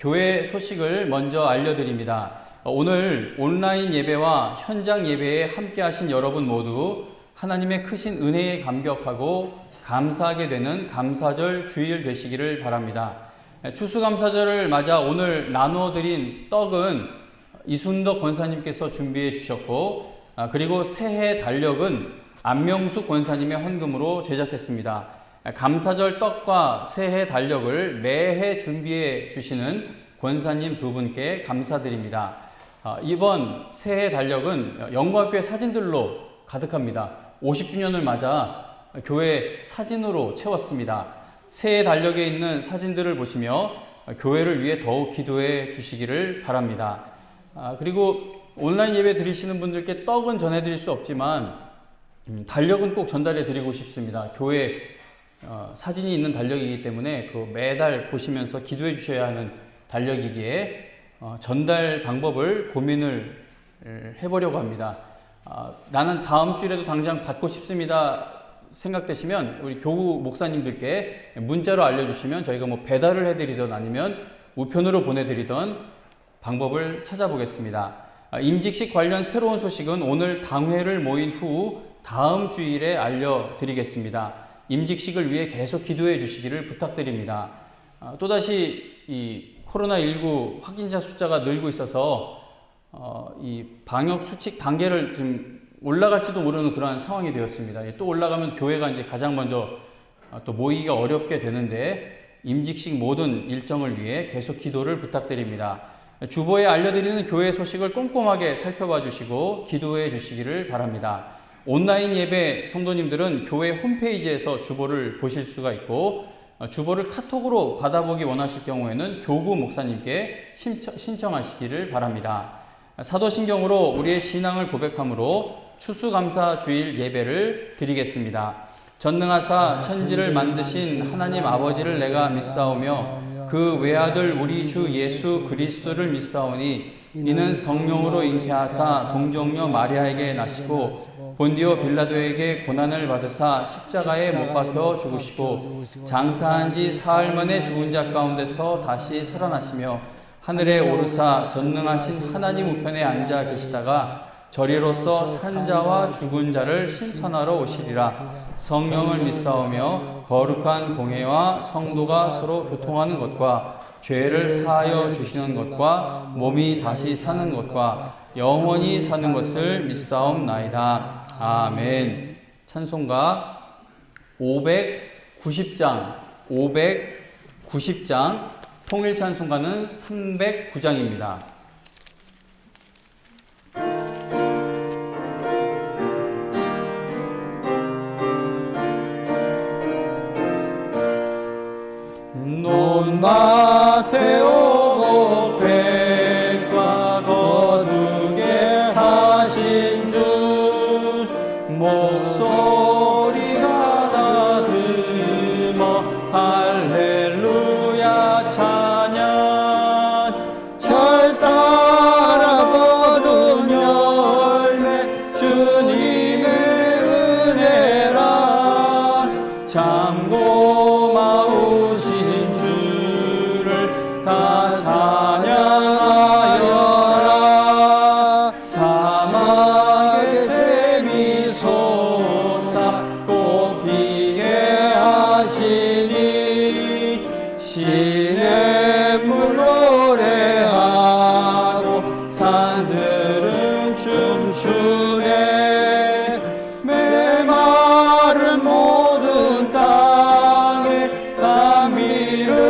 교회 소식을 먼저 알려드립니다. 오늘 온라인 예배와 현장 예배에 함께 하신 여러분 모두 하나님의 크신 은혜에 감격하고 감사하게 되는 감사절 주일 되시기를 바랍니다. 추수감사절을 맞아 오늘 나누어 드린 떡은 이순덕 권사님께서 준비해 주셨고, 그리고 새해 달력은 안명숙 권사님의 헌금으로 제작했습니다. 감사절 떡과 새해 달력을 매해 준비해 주시는 권사님 두 분께 감사드립니다. 이번 새해 달력은 영광교회 사진들로 가득합니다. 50주년을 맞아 교회 사진으로 채웠습니다. 새해 달력에 있는 사진들을 보시며 교회를 위해 더욱 기도해 주시기를 바랍니다. 그리고 온라인 예배 드리시는 분들께 떡은 전해드릴 수 없지만 달력은 꼭 전달해 드리고 싶습니다. 교회 사진이 있는 달력이기 때문에 그 매달 보시면서 기도해 주셔야 하는 달력이기에 전달 방법을 고민을 해보려고 합니다. 나는 다음 주에도 당장 받고 싶습니다 생각되시면 우리 교구 목사님들께 문자로 알려주시면 저희가 배달을 해드리던 아니면 우편으로 보내드리던 방법을 찾아보겠습니다. 임직식 관련 새로운 소식은 오늘 당회를 모인 후 다음 주일에 알려드리겠습니다. 임직식을 위해 계속 기도해 주시기를 부탁드립니다. 또다시 이 코로나19 확진자 숫자가 늘고 있어서 이 방역 수칙 단계를 지금 올라갈지도 모르는 그러한 상황이 되었습니다. 또 올라가면 교회가 이제 가장 먼저 또 모이기가 어렵게 되는데 임직식 모든 일정을 위해 계속 기도를 부탁드립니다. 주보에 알려드리는 교회 소식을 꼼꼼하게 살펴봐 주시고 기도해 주시기를 바랍니다. 온라인 예배 성도님들은 교회 홈페이지에서 주보를 보실 수가 있고, 주보를 카톡으로 받아보기 원하실 경우에는 교구 목사님께 신청하시기를 바랍니다. 사도신경으로 우리의 신앙을 고백함으로 추수감사 주일 예배를 드리겠습니다. 전능하사 천지를 만드신 하나님 아버지를 내가 믿사오며 그 외아들 우리 주 예수 그리스도를 믿사오니 이는 성령으로 잉태하사 동정녀 마리아에게 나시고 본디오 빌라도에게 고난을 받으사 십자가에 못 박혀 죽으시고 장사한 지 사흘 만에 죽은 자 가운데서 다시 살아나시며 하늘에 오르사 전능하신 하나님 우편에 앉아 계시다가 저리로서 산자와 죽은 자를 심판하러 오시리라. 성령을 믿사오며 거룩한 공회와 성도가 서로 교통하는 것과 죄를 사하여 주시는 것과 몸이 다시 사는 것과 영원히 사는 것을 믿사옵나이다. 아멘. 찬송가 590장, 통일 찬송가는 309장입니다. 논밭에 오고 백과 거두게 하신 주 목소리가 다듬어 할렐루야 찬양 절 따라 거둔 열매 주님의 은혜라 참 고마우신 다 찬양하여라. 사막의 샘이 솟아 꽃피게 하시니 시냇물 노래하고 산들은 춤추네. 메마른 모든 땅에 감미를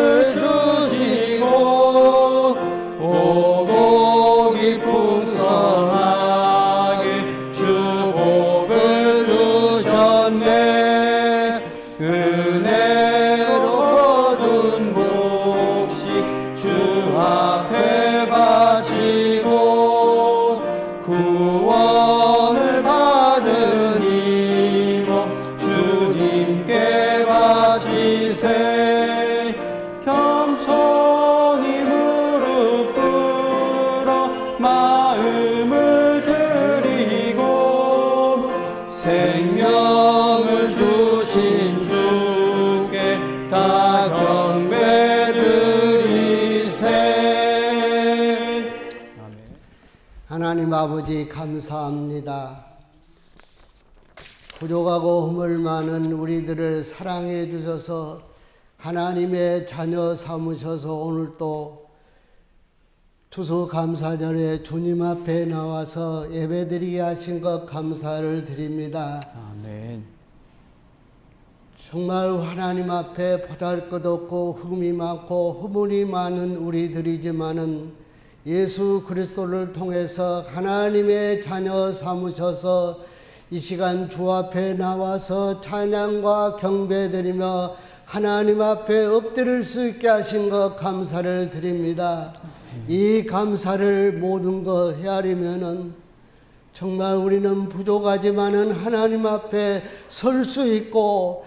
오곡이 풍성하게 주복을 주셨네. 은혜로 거둔 곡식 주 앞에 바치고 구원을 받은 이모 주님께 바치세. 겸손히 무릎 꿇어 마음을 드리고 생명을 주신 주께 다 경배 드리세. 하나님 아버지 감사합니다. 부족하고 허물 많은 우리들을 사랑해 주셔서 하나님의 자녀 삼으셔서 오늘 또 추수감사절에 주님 앞에 나와서 예배드리게 하신 것 감사를 드립니다. 아멘. 정말 하나님 앞에 보잘것없고 흠이 많고 허물이 많은 우리들이지만은 예수 그리스도를 통해서 하나님의 자녀 삼으셔서 이 시간 주 앞에 나와서 찬양과 경배드리며 하나님 앞에 엎드릴 수 있게 하신 것 감사를 드립니다. 이 감사를 모든 것 헤아리면은 정말 우리는 부족하지만은 하나님 앞에 설 수 있고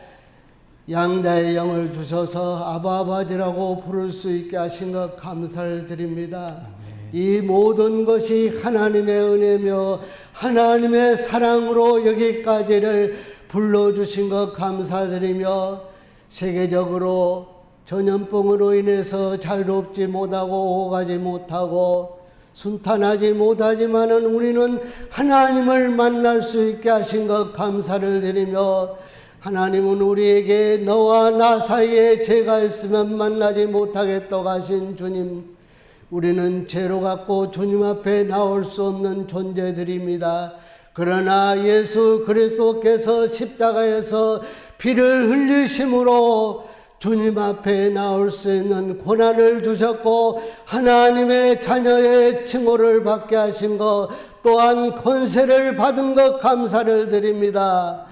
양자의 영을 주셔서 아바 아버지라고 부를 수 있게 하신 것 감사를 드립니다. 이 모든 것이 하나님의 은혜며 하나님의 사랑으로 여기까지를 불러주신 것 감사드리며 세계적으로 전염병으로 인해서 자유롭지 못하고 오가지 못하고 순탄하지 못하지만은 우리는 하나님을 만날 수 있게 하신 것 감사를 드리며 하나님은 우리에게 너와 나 사이에 죄가 있으면 만나지 못하겠다고 하신 주님, 우리는 죄로 갖고 주님 앞에 나올 수 없는 존재들입니다. 그러나 예수 그리스도께서 십자가에서 피를 흘리심으로 주님 앞에 나올 수 있는 권한을 주셨고 하나님의 자녀의 칭호를 받게 하신 것 또한 권세를 받은 것 감사를 드립니다.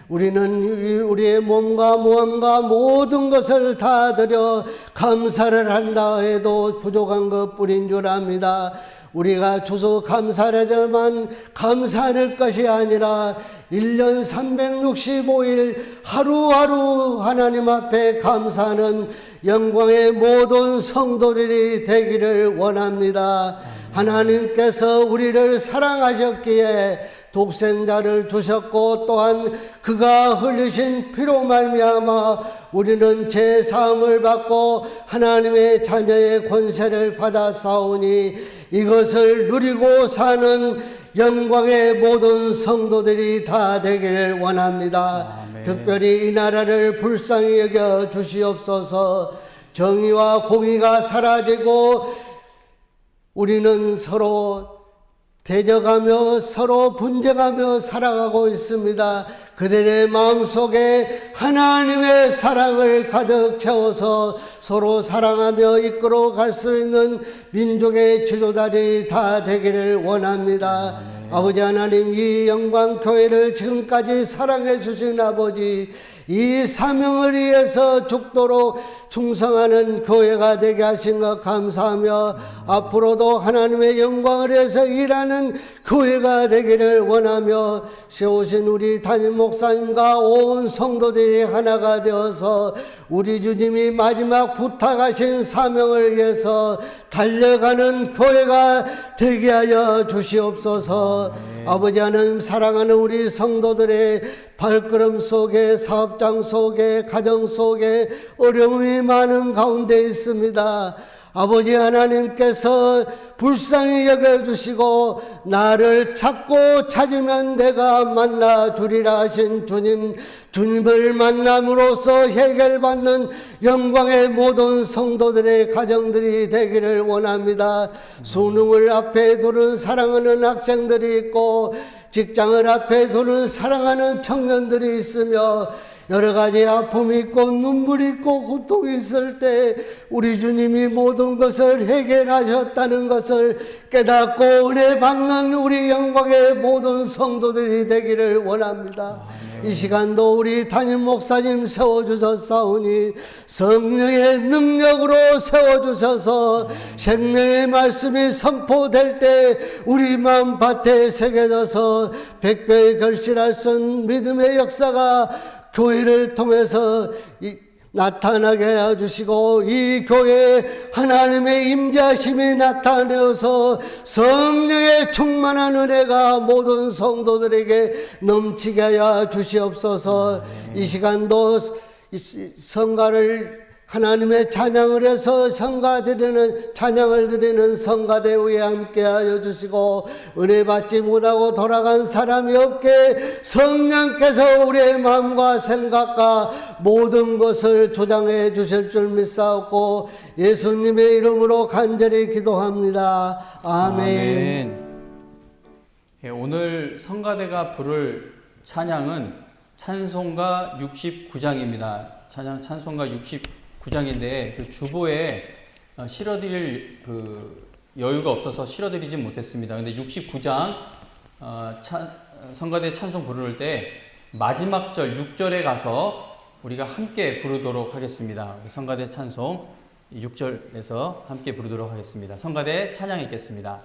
우리는 우리의 몸과 무언가 모든 것을 다 드려 감사를 한다 해도 부족한 것뿐인 줄 압니다. 우리가 주소 감사하지만 감사할 것이 아니라 1년 365일 하루하루 하나님 앞에 감사하는 영광의 모든 성도들이 되기를 원합니다. 하나님께서 우리를 사랑하셨기에 독생자를 주셨고 또한 그가 흘리신 피로 말미암아 우리는 죄 사함을 받고 하나님의 자녀의 권세를 받아 싸우니 이것을 누리고 사는 영광의 모든 성도들이 다 되기를 원합니다. 아멘. 특별히 이 나라를 불쌍히 여겨 주시옵소서. 정의와 공의가 사라지고 우리는 서로 대적하며 서로 분쟁하며 살아가고 있습니다. 그들의 마음속에 하나님의 사랑을 가득 채워서 서로 사랑하며 이끌어 갈 수 있는 민족의 지도자들이 다 되기를 원합니다. 아버지 하나님, 이 영광교회를 지금까지 사랑해 주신 아버지, 이 사명을 위해서 죽도록 충성하는 교회가 되게 하신 것 감사하며 앞으로도 하나님의 영광을 위해서 일하는 교회가 되기를 원하며 세우신 우리 담임 목사님과 온 성도들이 하나가 되어서 우리 주님이 마지막 부탁하신 사명을 위해서 달려가는 교회가 되게 하여 주시옵소서. 아버지 하나님, 사랑하는 우리 성도들의 발걸음 속에, 사업장 속에, 가정 속에 어려움이 많은 가운데 있습니다. 아버지 하나님께서 불쌍히 여겨주시고 나를 찾고 찾으면 내가 만나 주리라 하신 주님, 주님을 만남으로써 해결받는 영광의 모든 성도들의 가정들이 되기를 원합니다. 수능을 앞에 두는 사랑하는 학생들이 있고 직장을 앞에 두는 사랑하는 청년들이 있으며 여러 가지 아픔이 있고 눈물이 있고 고통이 있을 때 우리 주님이 모든 것을 해결하셨다는 것을 깨닫고 은혜 받는 우리 영광의 모든 성도들이 되기를 원합니다. 이 시간도 우리 담임 목사님 세워주셨사오니 성령의 능력으로 세워주셔서 생명의 말씀이 선포될 때 우리 마음밭에 새겨져서 백배의 결실할 수 있는 믿음의 역사가 교회를 통해서 나타나게 해주시고 이 교회에 하나님의 임재하심이 나타내어서 성령의 충만한 은혜가 모든 성도들에게 넘치게 하여 주시옵소서. 이 시간도 성가를 하나님의 찬양을 해서 찬양을 드리는 성가대 위에 함께하여 주시고, 은혜 받지 못하고 돌아간 사람이 없게 성령께서 우리의 마음과 생각과 모든 것을 조장해 주실 줄 믿사옵고, 예수님의 이름으로 간절히 기도합니다. 아멘. 예, 오늘 성가대가 부를 찬양은 찬송가 69장입니다. 찬송가 69장인데 그 주보에 실어드릴 여유가 없어서 실어드리지 못했습니다. 근데 69장 성가대 찬송 부를 때 마지막 절 6절에 가서 우리가 함께 부르도록 하겠습니다. 성가대 찬송 6절에서 함께 부르도록 하겠습니다. 성가대 찬양 읽겠습니다.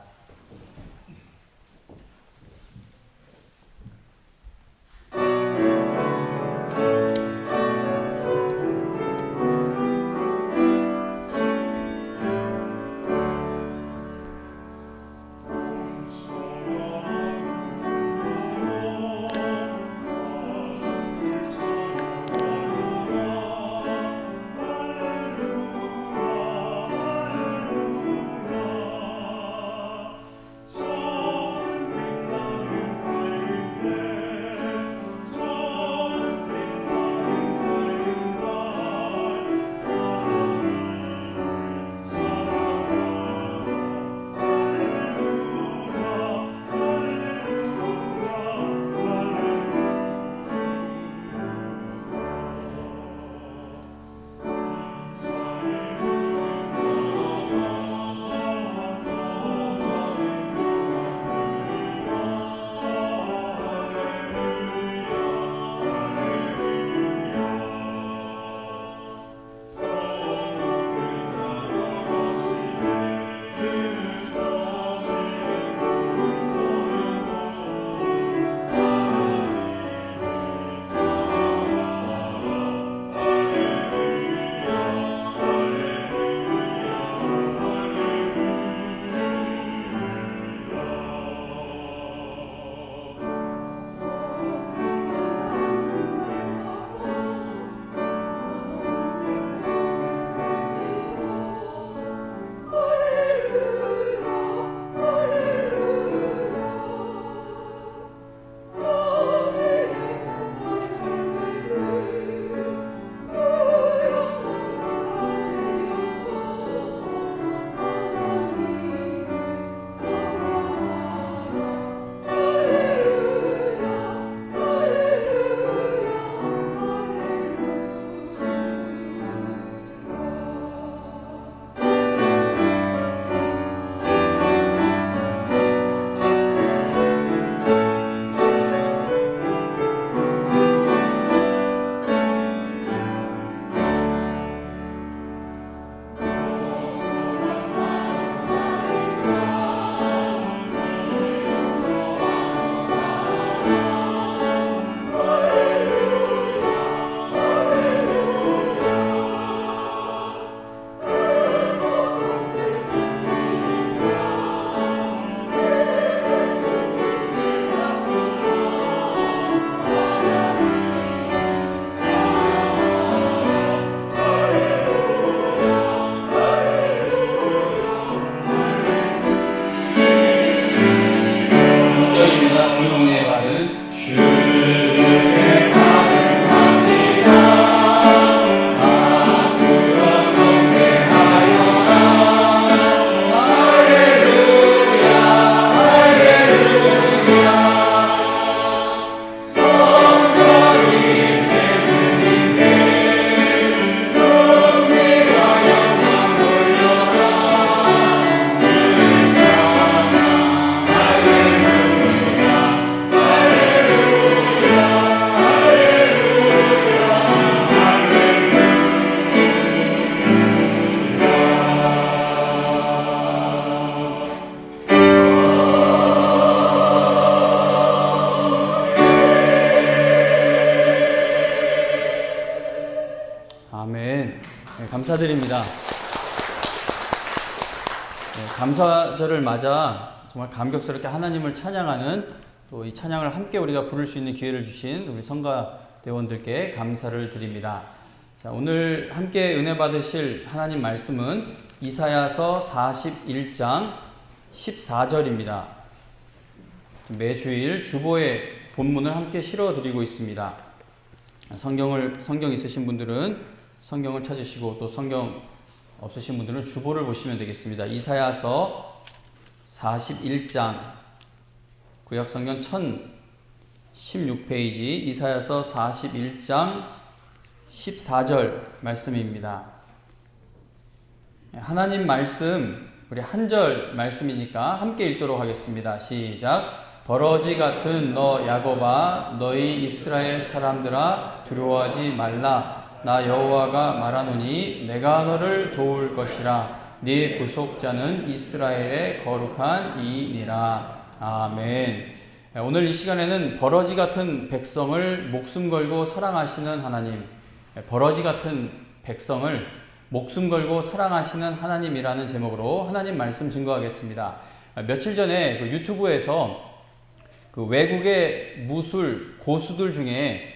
감사드립니다. 감사절을 맞아 정말 감격스럽게 하나님을 찬양하는 또 이 찬양을 함께 우리가 부를 수 있는 기회를 주신 우리 성가대원들께 감사를 드립니다. 자, 오늘 함께 은혜 받으실 하나님 말씀은 이사야서 41장 14절입니다. 매주일 주보의 본문을 함께 실어드리고 있습니다. 성경 있으신 분들은 성경을 찾으시고 또 성경 없으신 분들은 주보를 보시면 되겠습니다. 이사야서 41장 구약성경 1016페이지 이사야서 41장 14절 말씀입니다. 하나님 말씀 우리 한 절 말씀이니까 함께 읽도록 하겠습니다. 시작. 버러지 같은 너 야곱아 너희 이스라엘 사람들아 두려워하지 말라. 나 여호와가 말하노니 내가 너를 도울 것이라. 네 구속자는 이스라엘의 거룩한 이니라. 아멘. 오늘 이 시간에는 버러지 같은 백성을 목숨 걸고 사랑하시는 하나님, 버러지 같은 백성을 목숨 걸고 사랑하시는 하나님이라는 제목으로 하나님 말씀 증거하겠습니다. 며칠 전에 그 유튜브에서 그 외국의 무술 고수들 중에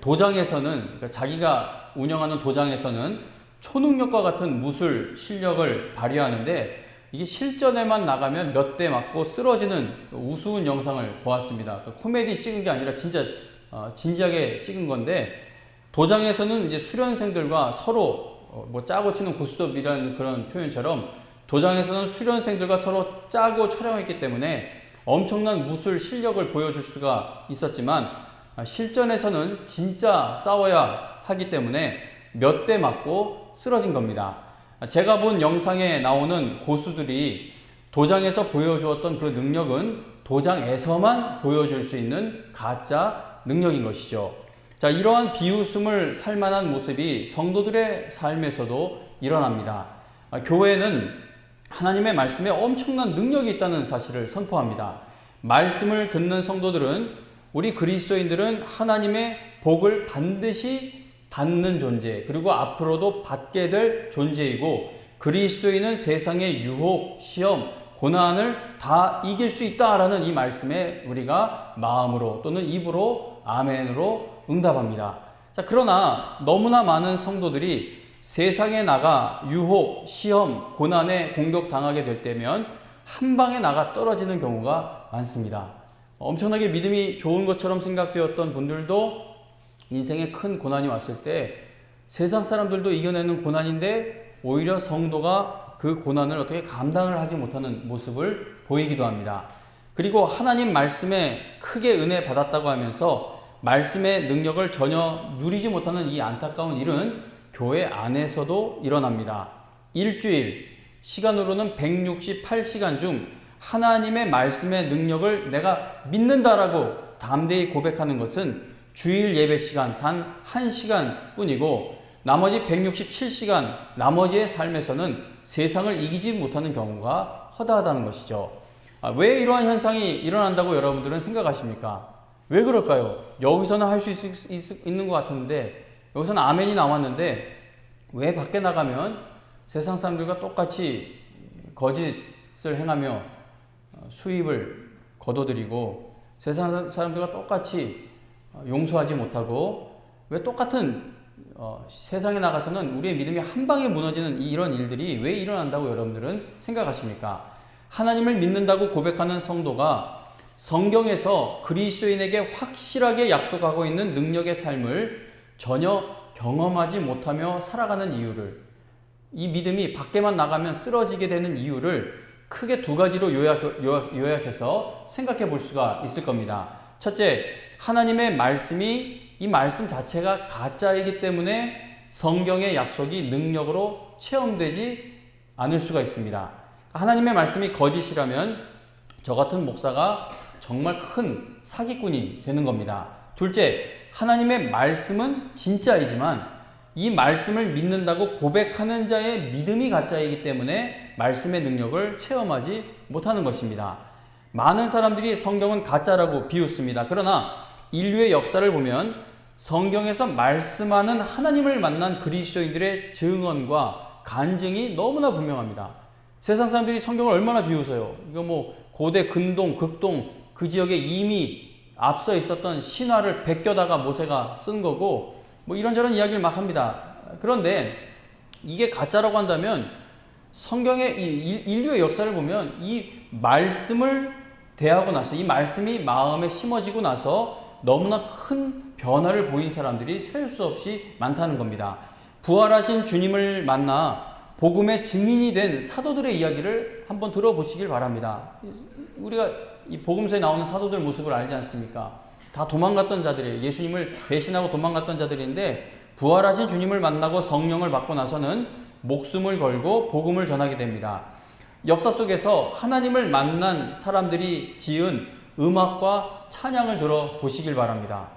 도장에서는, 그러니까 자기가 운영하는 도장에서는 초능력과 같은 무술 실력을 발휘하는데 이게 실전에만 나가면 몇 대 맞고 쓰러지는 우스운 영상을 보았습니다. 그 코미디 찍은 게 아니라 진짜 진지하게 찍은 건데, 도장에서는 이제 수련생들과 서로 뭐 짜고 치는 고스톱이라는 그런 표현처럼 도장에서는 수련생들과 서로 짜고 촬영했기 때문에 엄청난 무술 실력을 보여줄 수가 있었지만, 실전에서는 진짜 싸워야 하기 때문에 몇 대 맞고 쓰러진 겁니다. 제가 본 영상에 나오는 고수들이 도장에서 보여주었던 그 능력은 도장에서만 보여줄 수 있는 가짜 능력인 것이죠. 자, 이러한 비웃음을 살만한 모습이 성도들의 삶에서도 일어납니다. 교회는 하나님의 말씀에 엄청난 능력이 있다는 사실을 선포합니다. 말씀을 듣는 성도들은, 우리 그리스도인들은 하나님의 복을 반드시 받는 존재, 그리고 앞으로도 받게 될 존재이고, 그리스도인은 세상의 유혹, 시험, 고난을 다 이길 수 있다라는 이 말씀에 우리가 마음으로 또는 입으로 아멘으로 응답합니다. 자, 그러나 너무나 많은 성도들이 세상에 나가 유혹, 시험, 고난에 공격당하게 될 때면 한 방에 나가 떨어지는 경우가 많습니다. 엄청나게 믿음이 좋은 것처럼 생각되었던 분들도 인생에 큰 고난이 왔을 때 세상 사람들도 이겨내는 고난인데 오히려 성도가 그 고난을 어떻게 감당을 하지 못하는 모습을 보이기도 합니다. 그리고 하나님 말씀에 크게 은혜 받았다고 하면서 말씀의 능력을 전혀 누리지 못하는 이 안타까운 일은 교회 안에서도 일어납니다. 일주일, 시간으로는 168시간 중 하나님의 말씀의 능력을 내가 믿는다라고 담대히 고백하는 것은 주일 예배 시간 단 1시간 뿐이고, 나머지 167시간 나머지의 삶에서는 세상을 이기지 못하는 경우가 허다하다는 것이죠. 왜 이러한 현상이 일어난다고 여러분들은 생각하십니까? 왜 그럴까요? 여기서는 할 수 있는 것 같은데, 여기서는 아멘이 나왔는데 왜 밖에 나가면 세상 사람들과 똑같이 거짓을 행하며 수입을 거둬들이고, 세상 사람들과 똑같이 용서하지 못하고, 왜 똑같은 세상에 나가서는 우리의 믿음이 한 방에 무너지는 이런 일들이 왜 일어난다고 여러분들은 생각하십니까? 하나님을 믿는다고 고백하는 성도가 성경에서 그리스도인에게 확실하게 약속하고 있는 능력의 삶을 전혀 경험하지 못하며 살아가는 이유를, 이 믿음이 밖에만 나가면 쓰러지게 되는 이유를 크게 두 가지로 요약해서 생각해 볼 수가 있을 겁니다. 첫째, 하나님의 말씀이, 이 말씀 자체가 가짜이기 때문에 성경의 약속이 능력으로 체험되지 않을 수가 있습니다. 하나님의 말씀이 거짓이라면 저 같은 목사가 정말 큰 사기꾼이 되는 겁니다. 둘째, 하나님의 말씀은 진짜이지만 이 말씀을 믿는다고 고백하는 자의 믿음이 가짜이기 때문에 말씀의 능력을 체험하지 못하는 것입니다. 많은 사람들이 성경은 가짜라고 비웃습니다. 그러나 인류의 역사를 보면 성경에서 말씀하는 하나님을 만난 그리스도인들의 증언과 간증이 너무나 분명합니다. 세상 사람들이 성경을 얼마나 비웃어요. 이거 뭐 고대 근동, 극동 그 지역에 이미 앞서 있었던 신화를 베껴다가 모세가 쓴 거고, 뭐 이런저런 이야기를 막 합니다. 그런데 이게 가짜라고 한다면 성경의 이 인류의 역사를 보면 이 말씀을 대하고 나서 이 말씀이 마음에 심어지고 나서 너무나 큰 변화를 보인 사람들이 셀 수 없이 많다는 겁니다. 부활하신 주님을 만나 복음의 증인이 된 사도들의 이야기를 한번 들어보시길 바랍니다. 우리가 이 복음서에 나오는 사도들 모습을 알지 않습니까? 다 도망갔던 자들이에요. 예수님을 배신하고 도망갔던 자들인데 부활하신 주님을 만나고 성령을 받고 나서는 목숨을 걸고 복음을 전하게 됩니다. 역사 속에서 하나님을 만난 사람들이 지은 음악과 찬양을 들어보시길 바랍니다.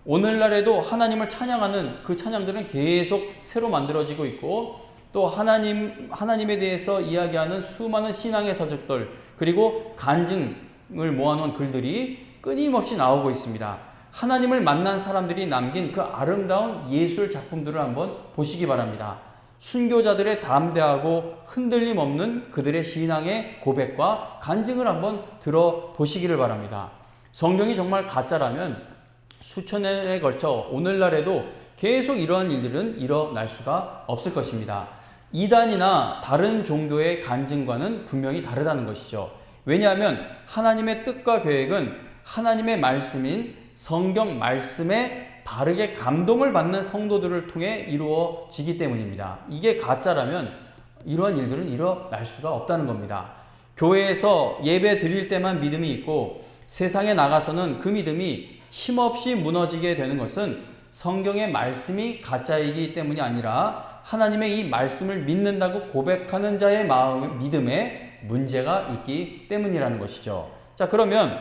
오늘날에도 하나님을 찬양하는 그 찬양들은 계속 새로 만들어지고 있고 또 하나님에 대해서 이야기하는 수많은 신앙의 서적들 그리고 간증을 모아놓은 글들이 끊임없이 나오고 있습니다. 하나님을 만난 사람들이 남긴 그 아름다운 예술 작품들을 한번 보시기 바랍니다. 순교자들의 담대하고 흔들림 없는 그들의 신앙의 고백과 간증을 한번 들어보시기를 바랍니다. 성경이 정말 가짜라면 수천 년에 걸쳐 오늘날에도 계속 이러한 일들은 일어날 수가 없을 것입니다. 이단이나 다른 종교의 간증과는 분명히 다르다는 것이죠. 왜냐하면 하나님의 뜻과 계획은 하나님의 말씀인 성경 말씀에 바르게 감동을 받는 성도들을 통해 이루어지기 때문입니다. 이게 가짜라면 이러한 일들은 일어날 수가 없다는 겁니다. 교회에서 예배 드릴 때만 믿음이 있고 세상에 나가서는 그 믿음이 힘없이 무너지게 되는 것은 성경의 말씀이 가짜이기 때문이 아니라 하나님의 이 말씀을 믿는다고 고백하는 자의 마음, 믿음에 문제가 있기 때문이라는 것이죠. 자, 그러면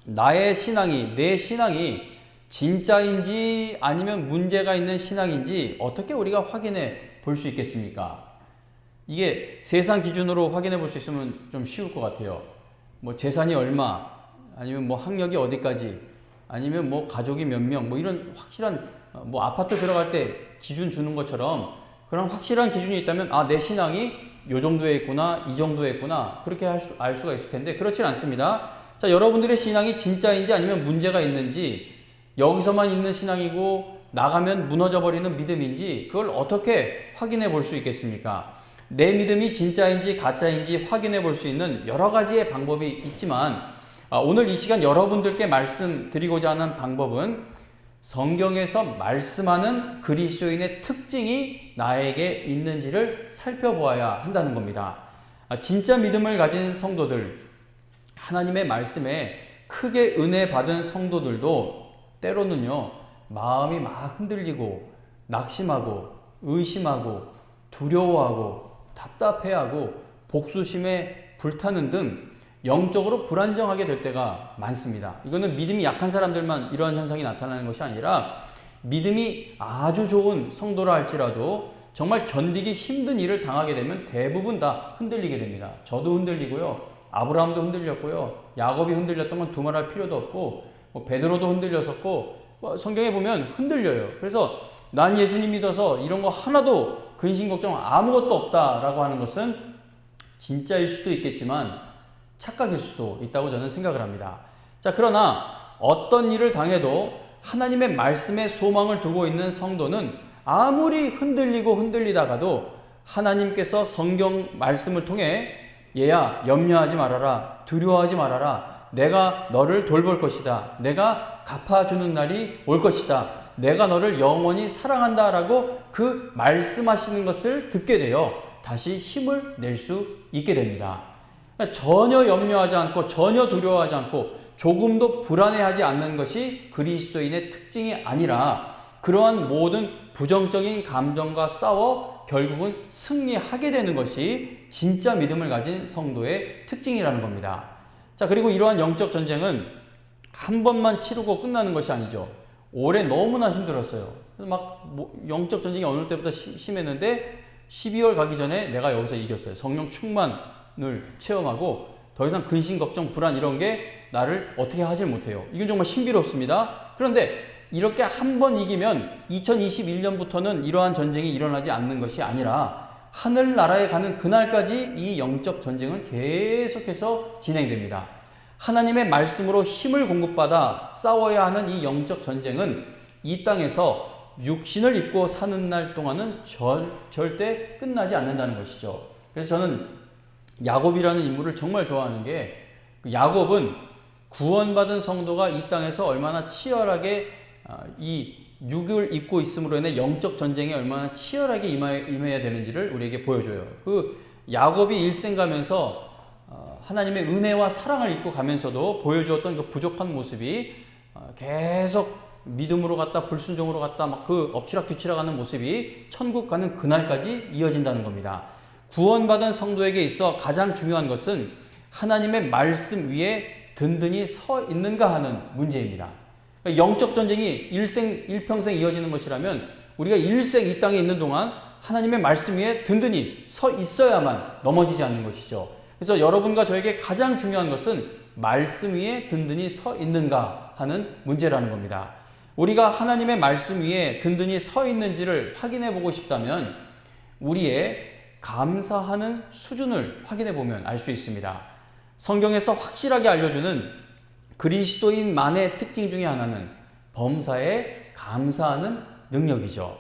나의 신앙이, 내 신앙이 진짜인지 아니면 문제가 있는 신앙인지 어떻게 우리가 확인해 볼 수 있겠습니까? 이게 세상 기준으로 확인해 볼 수 있으면 좀 쉬울 것 같아요. 뭐 재산이 얼마, 아니면 뭐 학력이 어디까지, 아니면 뭐 가족이 몇 명, 뭐 이런 확실한 뭐 아파트 들어갈 때 기준 주는 것처럼 그런 확실한 기준이 있다면 아, 내 신앙이 요 정도에 있구나, 이 정도에 있구나 그렇게 알 수가 있을 텐데 그렇진 않습니다. 자, 여러분들의 신앙이 진짜인지 아니면 문제가 있는지 여기서만 있는 신앙이고 나가면 무너져버리는 믿음인지 그걸 어떻게 확인해 볼 수 있겠습니까? 내 믿음이 진짜인지 가짜인지 확인해 볼 수 있는 여러 가지의 방법이 있지만 오늘 이 시간 여러분들께 말씀드리고자 하는 방법은 성경에서 말씀하는 그리스도인의 특징이 나에게 있는지를 살펴보아야 한다는 겁니다. 진짜 믿음을 가진 성도들, 하나님의 말씀에 크게 은혜 받은 성도들도 때로는요, 마음이 막 흔들리고 낙심하고 의심하고 두려워하고 답답해하고 복수심에 불타는 등 영적으로 불안정하게 될 때가 많습니다. 이거는 믿음이 약한 사람들만 이러한 현상이 나타나는 것이 아니라 믿음이 아주 좋은 성도라 할지라도 정말 견디기 힘든 일을 당하게 되면 대부분 다 흔들리게 됩니다. 저도 흔들리고요. 아브라함도 흔들렸고요. 야곱이 흔들렸던 건 두말할 필요도 없고 베드로도 흔들렸었고 성경에 보면 흔들려요. 그래서 난 예수님 믿어서 이런 거 하나도 근심 걱정 아무것도 없다라고 하는 것은 진짜일 수도 있겠지만 착각일 수도 있다고 저는 생각을 합니다. 자, 그러나 어떤 일을 당해도 하나님의 말씀에 소망을 두고 있는 성도는 아무리 흔들리고 흔들리다가도 하나님께서 성경 말씀을 통해 얘야 염려하지 말아라, 두려워하지 말아라, 내가 너를 돌볼 것이다, 내가 갚아주는 날이 올 것이다, 내가 너를 영원히 사랑한다 라고 그 말씀하시는 것을 듣게 되어 다시 힘을 낼 수 있게 됩니다. 전혀 염려하지 않고 전혀 두려워하지 않고 조금도 불안해하지 않는 것이 그리스도인의 특징이 아니라 그러한 모든 부정적인 감정과 싸워 결국은 승리하게 되는 것이 진짜 믿음을 가진 성도의 특징이라는 겁니다. 자, 그리고 이러한 영적 전쟁은 한 번만 치르고 끝나는 것이 아니죠. 올해 너무나 힘들었어요. 그래서 막 영적 전쟁이 어느 때보다 심했는데 12월 가기 전에 내가 여기서 이겼어요. 성령 충만을 체험하고 더 이상 근심, 걱정, 불안 이런 게 나를 어떻게 하질 못해요. 이건 정말 신비롭습니다. 그런데 이렇게 한 번 이기면 2021년부터는 이러한 전쟁이 일어나지 않는 것이 아니라 하늘나라에 가는 그날까지 이 영적 전쟁은 계속해서 진행됩니다. 하나님의 말씀으로 힘을 공급받아 싸워야 하는 이 영적 전쟁은 이 땅에서 육신을 입고 사는 날 동안은 절대 끝나지 않는다는 것이죠. 그래서 저는 야곱이라는 인물을 정말 좋아하는 게, 야곱은 구원받은 성도가 이 땅에서 얼마나 치열하게 이 육을 입고 있음으로 인해 영적 전쟁에 얼마나 치열하게 임해야 되는지를 우리에게 보여줘요. 그 야곱이 일생 가면서 하나님의 은혜와 사랑을 입고 가면서도 보여주었던 그 부족한 모습이 계속 믿음으로 갔다 불순종으로 갔다 막 그 엎치락뒤치락 하는 모습이 천국 가는 그날까지 이어진다는 겁니다. 구원받은 성도에게 있어 가장 중요한 것은 하나님의 말씀 위에 든든히 서 있는가 하는 문제입니다. 영적 전쟁이 일평생 이어지는 것이라면 우리가 일생 이 땅에 있는 동안 하나님의 말씀 위에 든든히 서 있어야만 넘어지지 않는 것이죠. 그래서 여러분과 저에게 가장 중요한 것은 말씀 위에 든든히 서 있는가 하는 문제라는 겁니다. 우리가 하나님의 말씀 위에 든든히 서 있는지를 확인해 보고 싶다면 우리의 감사하는 수준을 확인해 보면 알 수 있습니다. 성경에서 확실하게 알려주는 그리스도인만의 특징 중에 하나는 범사에 감사하는 능력이죠.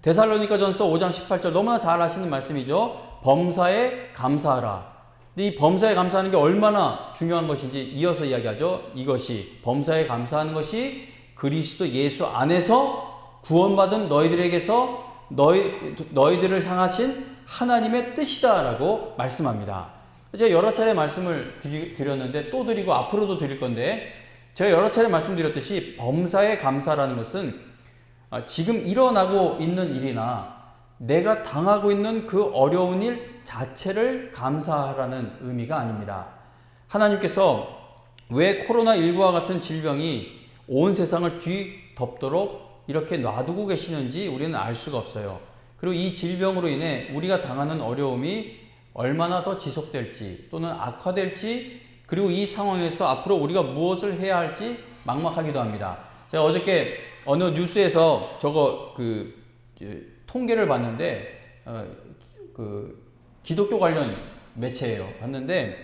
데살로니가전서 5장 18절 너무나 잘 아시는 말씀이죠. 범사에 감사하라. 근데 이 범사에 감사하는 게 얼마나 중요한 것인지 이어서 이야기하죠. 이것이 범사에 감사하는 것이 그리스도 예수 안에서 구원받은 너희들에게서 너희들을 향하신 하나님의 뜻이다라고 말씀합니다. 제가 여러 차례 말씀을 드렸는데 또 드리고 앞으로도 드릴 건데, 제가 여러 차례 말씀드렸듯이 범사에 감사라는 것은 지금 일어나고 있는 일이나 내가 당하고 있는 그 어려운 일 자체를 감사하라는 의미가 아닙니다. 하나님께서 왜 코로나19와 같은 질병이 온 세상을 뒤덮도록 이렇게 놔두고 계시는지 우리는 알 수가 없어요. 그리고 이 질병으로 인해 우리가 당하는 어려움이 얼마나 더 지속될지 또는 악화될지, 그리고 이 상황에서 앞으로 우리가 무엇을 해야 할지 막막하기도 합니다. 제가 어저께 어느 뉴스에서 통계를 봤는데 기독교 관련 매체예요. 봤는데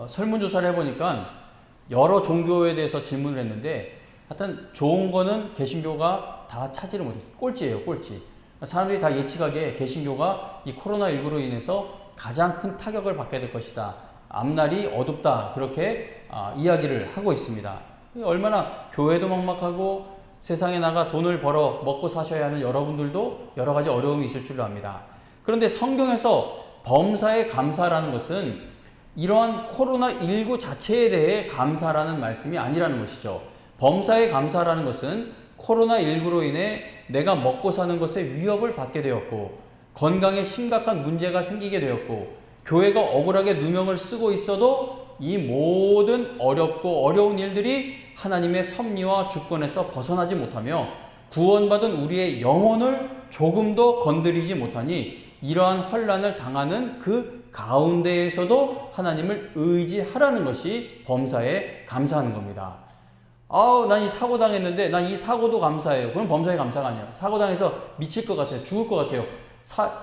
설문조사를 해보니까 여러 종교에 대해서 질문을 했는데 하여튼 좋은 거는 개신교가 다 차지를 못했어요. 꼴찌예요, 꼴찌. 사람들이 다 예측하기에 개신교가 이 코로나19로 인해서 가장 큰 타격을 받게 될 것이다. 앞날이 어둡다. 그렇게 이야기를 하고 있습니다. 얼마나 교회도 막막하고 세상에 나가 돈을 벌어 먹고 사셔야 하는 여러분들도 여러 가지 어려움이 있을 줄로 압니다. 그런데 성경에서 범사에 감사라는 것은 이러한 코로나19 자체에 대해 감사라는 말씀이 아니라는 것이죠. 범사에 감사라는 것은 코로나19로 인해 내가 먹고 사는 것에 위협을 받게 되었고, 건강에 심각한 문제가 생기게 되었고, 교회가 억울하게 누명을 쓰고 있어도 이 모든 어렵고 어려운 일들이 하나님의 섭리와 주권에서 벗어나지 못하며 구원받은 우리의 영혼을 조금도 건드리지 못하니 이러한 환난을 당하는 그 가운데에서도 하나님을 의지하라는 것이 범사에 감사하는 겁니다. 난 이 사고 당했는데 난 이 사고도 감사해요. 그럼 범사에 감사가 아니야. 사고 당해서 미칠 것 같아요. 죽을 것 같아요.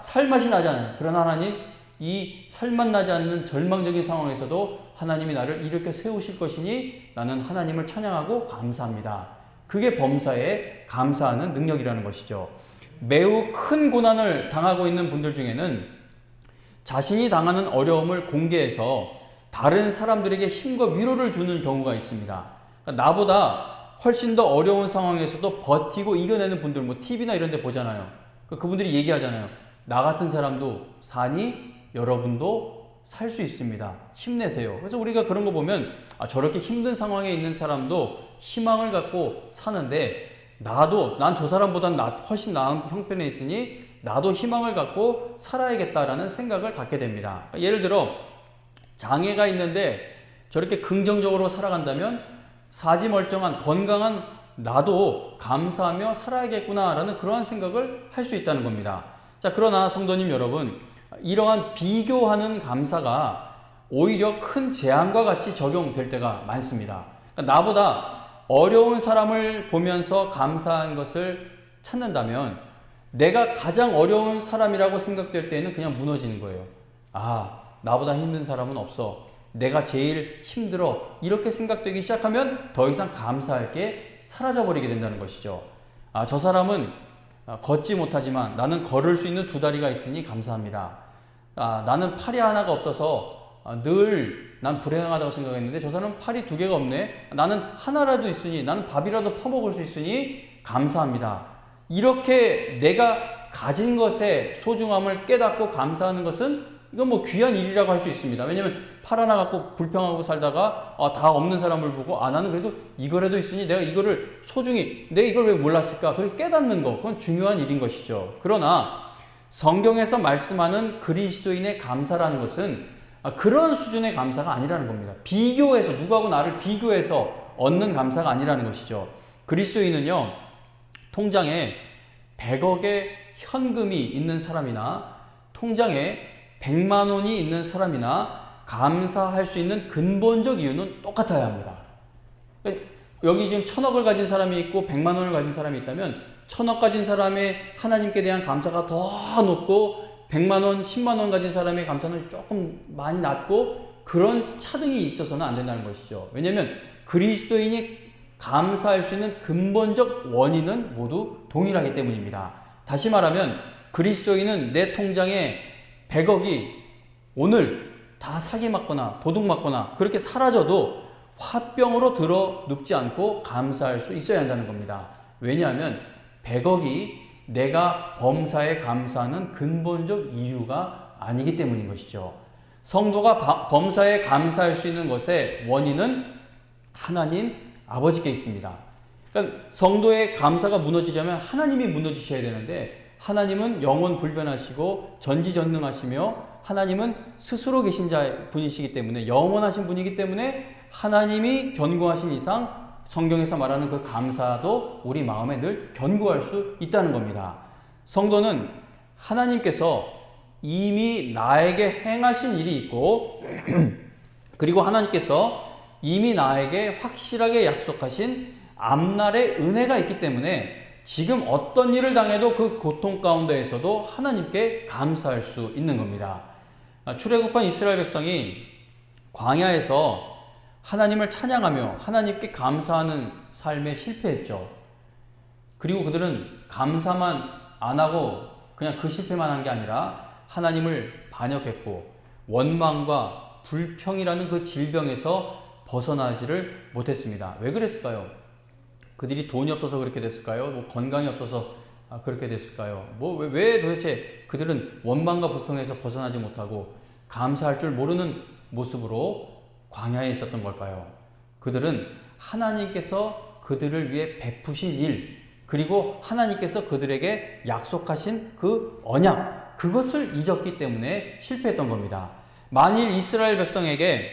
살맛이 나지 않아요. 그러나 하나님, 이 살맛 나지 않는 절망적인 상황에서도 하나님이 나를 일으켜 세우실 것이니 나는 하나님을 찬양하고 감사합니다. 그게 범사에 감사하는 능력이라는 것이죠. 매우 큰 고난을 당하고 있는 분들 중에는 자신이 당하는 어려움을 공개해서 다른 사람들에게 힘과 위로를 주는 경우가 있습니다. 그러니까 나보다 훨씬 더 어려운 상황에서도 버티고 이겨내는 분들, TV나 이런 데 보잖아요. 그분들이 얘기하잖아요. 나 같은 사람도 사니 여러분도 살 수 있습니다. 힘내세요. 그래서 우리가 그런 거 보면 저렇게 힘든 상황에 있는 사람도 희망을 갖고 사는데, 난 저 사람보다 훨씬 나은 형편에 있으니 나도 희망을 갖고 살아야겠다라는 생각을 갖게 됩니다. 예를 들어 장애가 있는데 저렇게 긍정적으로 살아간다면 사지멀쩡한 건강한 나도 감사하며 살아야겠구나라는 그러한 생각을 할 수 있다는 겁니다. 자, 그러나 성도님 여러분, 이러한 비교하는 감사가 오히려 큰 재앙과 같이 적용될 때가 많습니다. 그러니까 나보다 어려운 사람을 보면서 감사한 것을 찾는다면 내가 가장 어려운 사람이라고 생각될 때는 그냥 무너지는 거예요. 나보다 힘든 사람은 없어. 내가 제일 힘들어. 이렇게 생각되기 시작하면 더 이상 감사할 게 사라져버리게 된다는 것이죠. 저 사람은 걷지 못하지만 나는 걸을 수 있는 2다리가 있으니 감사합니다. 나는 팔이 하나가 없어서 늘 난 불행하다고 생각했는데 저 사람은 팔이 2개가 없네. 나는 하나라도 있으니, 나는 밥이라도 퍼먹을 수 있으니 감사합니다. 이렇게 내가 가진 것의 소중함을 깨닫고 감사하는 것은 이건 뭐 귀한 일이라고 할 수 있습니다. 왜냐면 팔 하나 갖고 불평하고 살다가 다 없는 사람을 보고 나는 그래도 이거라도 있으니 내가 이거를 소중히, 내가 이걸 왜 몰랐을까? 그렇게 깨닫는 거, 그건 중요한 일인 것이죠. 그러나 성경에서 말씀하는 그리스도인의 감사라는 것은 그런 수준의 감사가 아니라는 겁니다. 비교해서, 누구하고 나를 비교해서 얻는 감사가 아니라는 것이죠. 그리스도인은요, 통장에 100억의 현금이 있는 사람이나 통장에 100만 원이 있는 사람이나 감사할 수 있는 근본적 이유는 똑같아야 합니다. 여기 지금 1000억을 가진 사람이 있고 100만 원을 가진 사람이 있다면 1000억 가진 사람의 하나님께 대한 감사가 더 높고 100만 원, 10만 원 가진 사람의 감사는 조금 많이 낮고 그런 차등이 있어서는 안 된다는 것이죠. 왜냐하면 그리스도인이 감사할 수 있는 근본적 원인은 모두 동일하기 때문입니다. 다시 말하면 그리스도인은 내 통장에 100억이 오늘 다 사기맞거나 도둑맞거나 그렇게 사라져도 화병으로 들어 눕지 않고 감사할 수 있어야 한다는 겁니다. 왜냐하면 100억이 내가 범사에 감사하는 근본적 이유가 아니기 때문인 것이죠. 성도가 범사에 감사할 수 있는 것의 원인은 하나님 아버지께 있습니다. 그러니까 성도의 감사가 무너지려면 하나님이 무너지셔야 되는데 하나님은 영원 불변하시고 전지전능하시며 하나님은 스스로 계신 분이시기 때문에 영원하신 분이기 때문에 하나님이 견고하신 이상 성경에서 말하는 그 감사도 우리 마음에 늘 견고할 수 있다는 겁니다. 성도는 하나님께서 이미 나에게 행하신 일이 있고 그리고 하나님께서 이미 나에게 확실하게 약속하신 앞날의 은혜가 있기 때문에 지금 어떤 일을 당해도 그 고통 가운데에서도 하나님께 감사할 수 있는 겁니다. 출애굽한 이스라엘 백성이 광야에서 하나님을 찬양하며 하나님께 감사하는 삶에 실패했죠. 그리고 그들은 감사만 안 하고 그냥 그 실패만 한 게 아니라 하나님을 반역했고 원망과 불평이라는 그 질병에서 벗어나지를 못했습니다. 왜 그랬을까요? 그들이 돈이 없어서 그렇게 됐을까요? 뭐 건강이 없어서 그렇게 됐을까요? 왜 도대체 그들은 원망과 불평에서 벗어나지 못하고 감사할 줄 모르는 모습으로 광야에 있었던 걸까요? 그들은 하나님께서 그들을 위해 베푸신 일, 그리고 하나님께서 그들에게 약속하신 그 언약, 그것을 잊었기 때문에 실패했던 겁니다. 만일 이스라엘 백성에게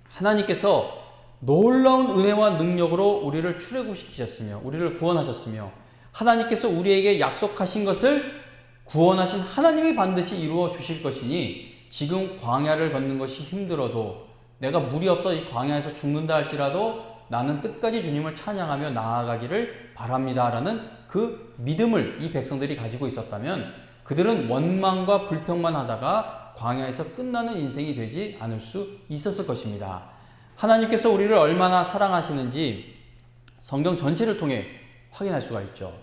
하나님께서 놀라운 은혜와 능력으로 우리를 출애굽시키셨으며 우리를 구원하셨으며 하나님께서 우리에게 약속하신 것을 구원하신 하나님이 반드시 이루어 주실 것이니 지금 광야를 걷는 것이 힘들어도 내가 물이 없어 이 광야에서 죽는다 할지라도 나는 끝까지 주님을 찬양하며 나아가기를 바랍니다 라는 그 믿음을 이 백성들이 가지고 있었다면 그들은 원망과 불평만 하다가 광야에서 끝나는 인생이 되지 않을 수 있었을 것입니다. 하나님께서 우리를 얼마나 사랑하시는지 성경 전체를 통해 확인할 수가 있죠.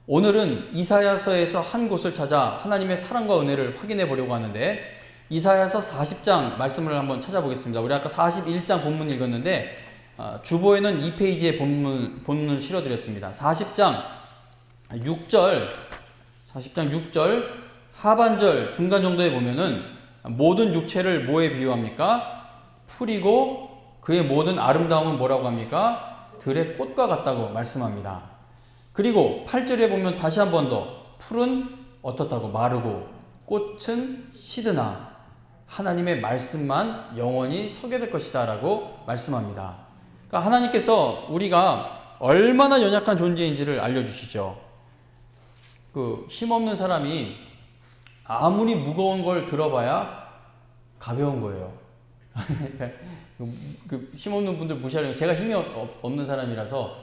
오늘은 이사야서에서 한 곳을 찾아 하나님의 사랑과 은혜를 확인해 보려고 하는데 이사야서 40장 말씀을 한번 찾아보겠습니다. 우리 아까 41장 본문 읽었는데 주보에는 2페이지에 본문을 실어드렸습니다. 40장 6절 하반절 중간 정도에 보면은 모든 육체를 뭐에 비유합니까? 풀이고 그의 모든 아름다움은 뭐라고 합니까? 들의 꽃과 같다고 말씀합니다. 그리고 8절에 보면 다시 한 번 더 풀은 어떻다고 마르고 꽃은 시드나 하나님의 말씀만 영원히 서게 될 것이다 라고 말씀합니다. 그러니까 하나님께서 우리가 얼마나 연약한 존재인지를 알려주시죠. 그 힘없는 사람이 아무리 무거운 걸 들어봐야 가벼운 거예요. 그 힘없는 분들 무시하려고 제가 힘이 없는 사람이라서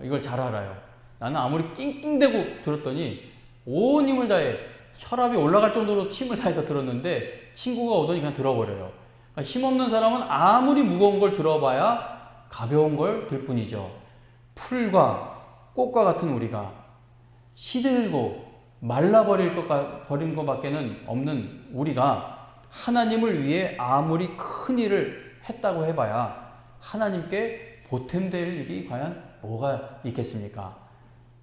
이걸 잘 알아요. 나는 아무리 낑낑대고 들었더니 온 힘을 다해 혈압이 올라갈 정도로 힘을 다해서 들었는데 친구가 오더니 그냥 들어버려요. 그러니까 힘없는 사람은 아무리 무거운 걸 들어봐야 가벼운 걸 들 뿐이죠. 풀과 꽃과 같은 우리가 시들고 말라버릴 버린 것밖에는 없는 우리가 하나님을 위해 아무리 큰 일을 했다고 해봐야 하나님께 보탬될 일이 과연 뭐가 있겠습니까?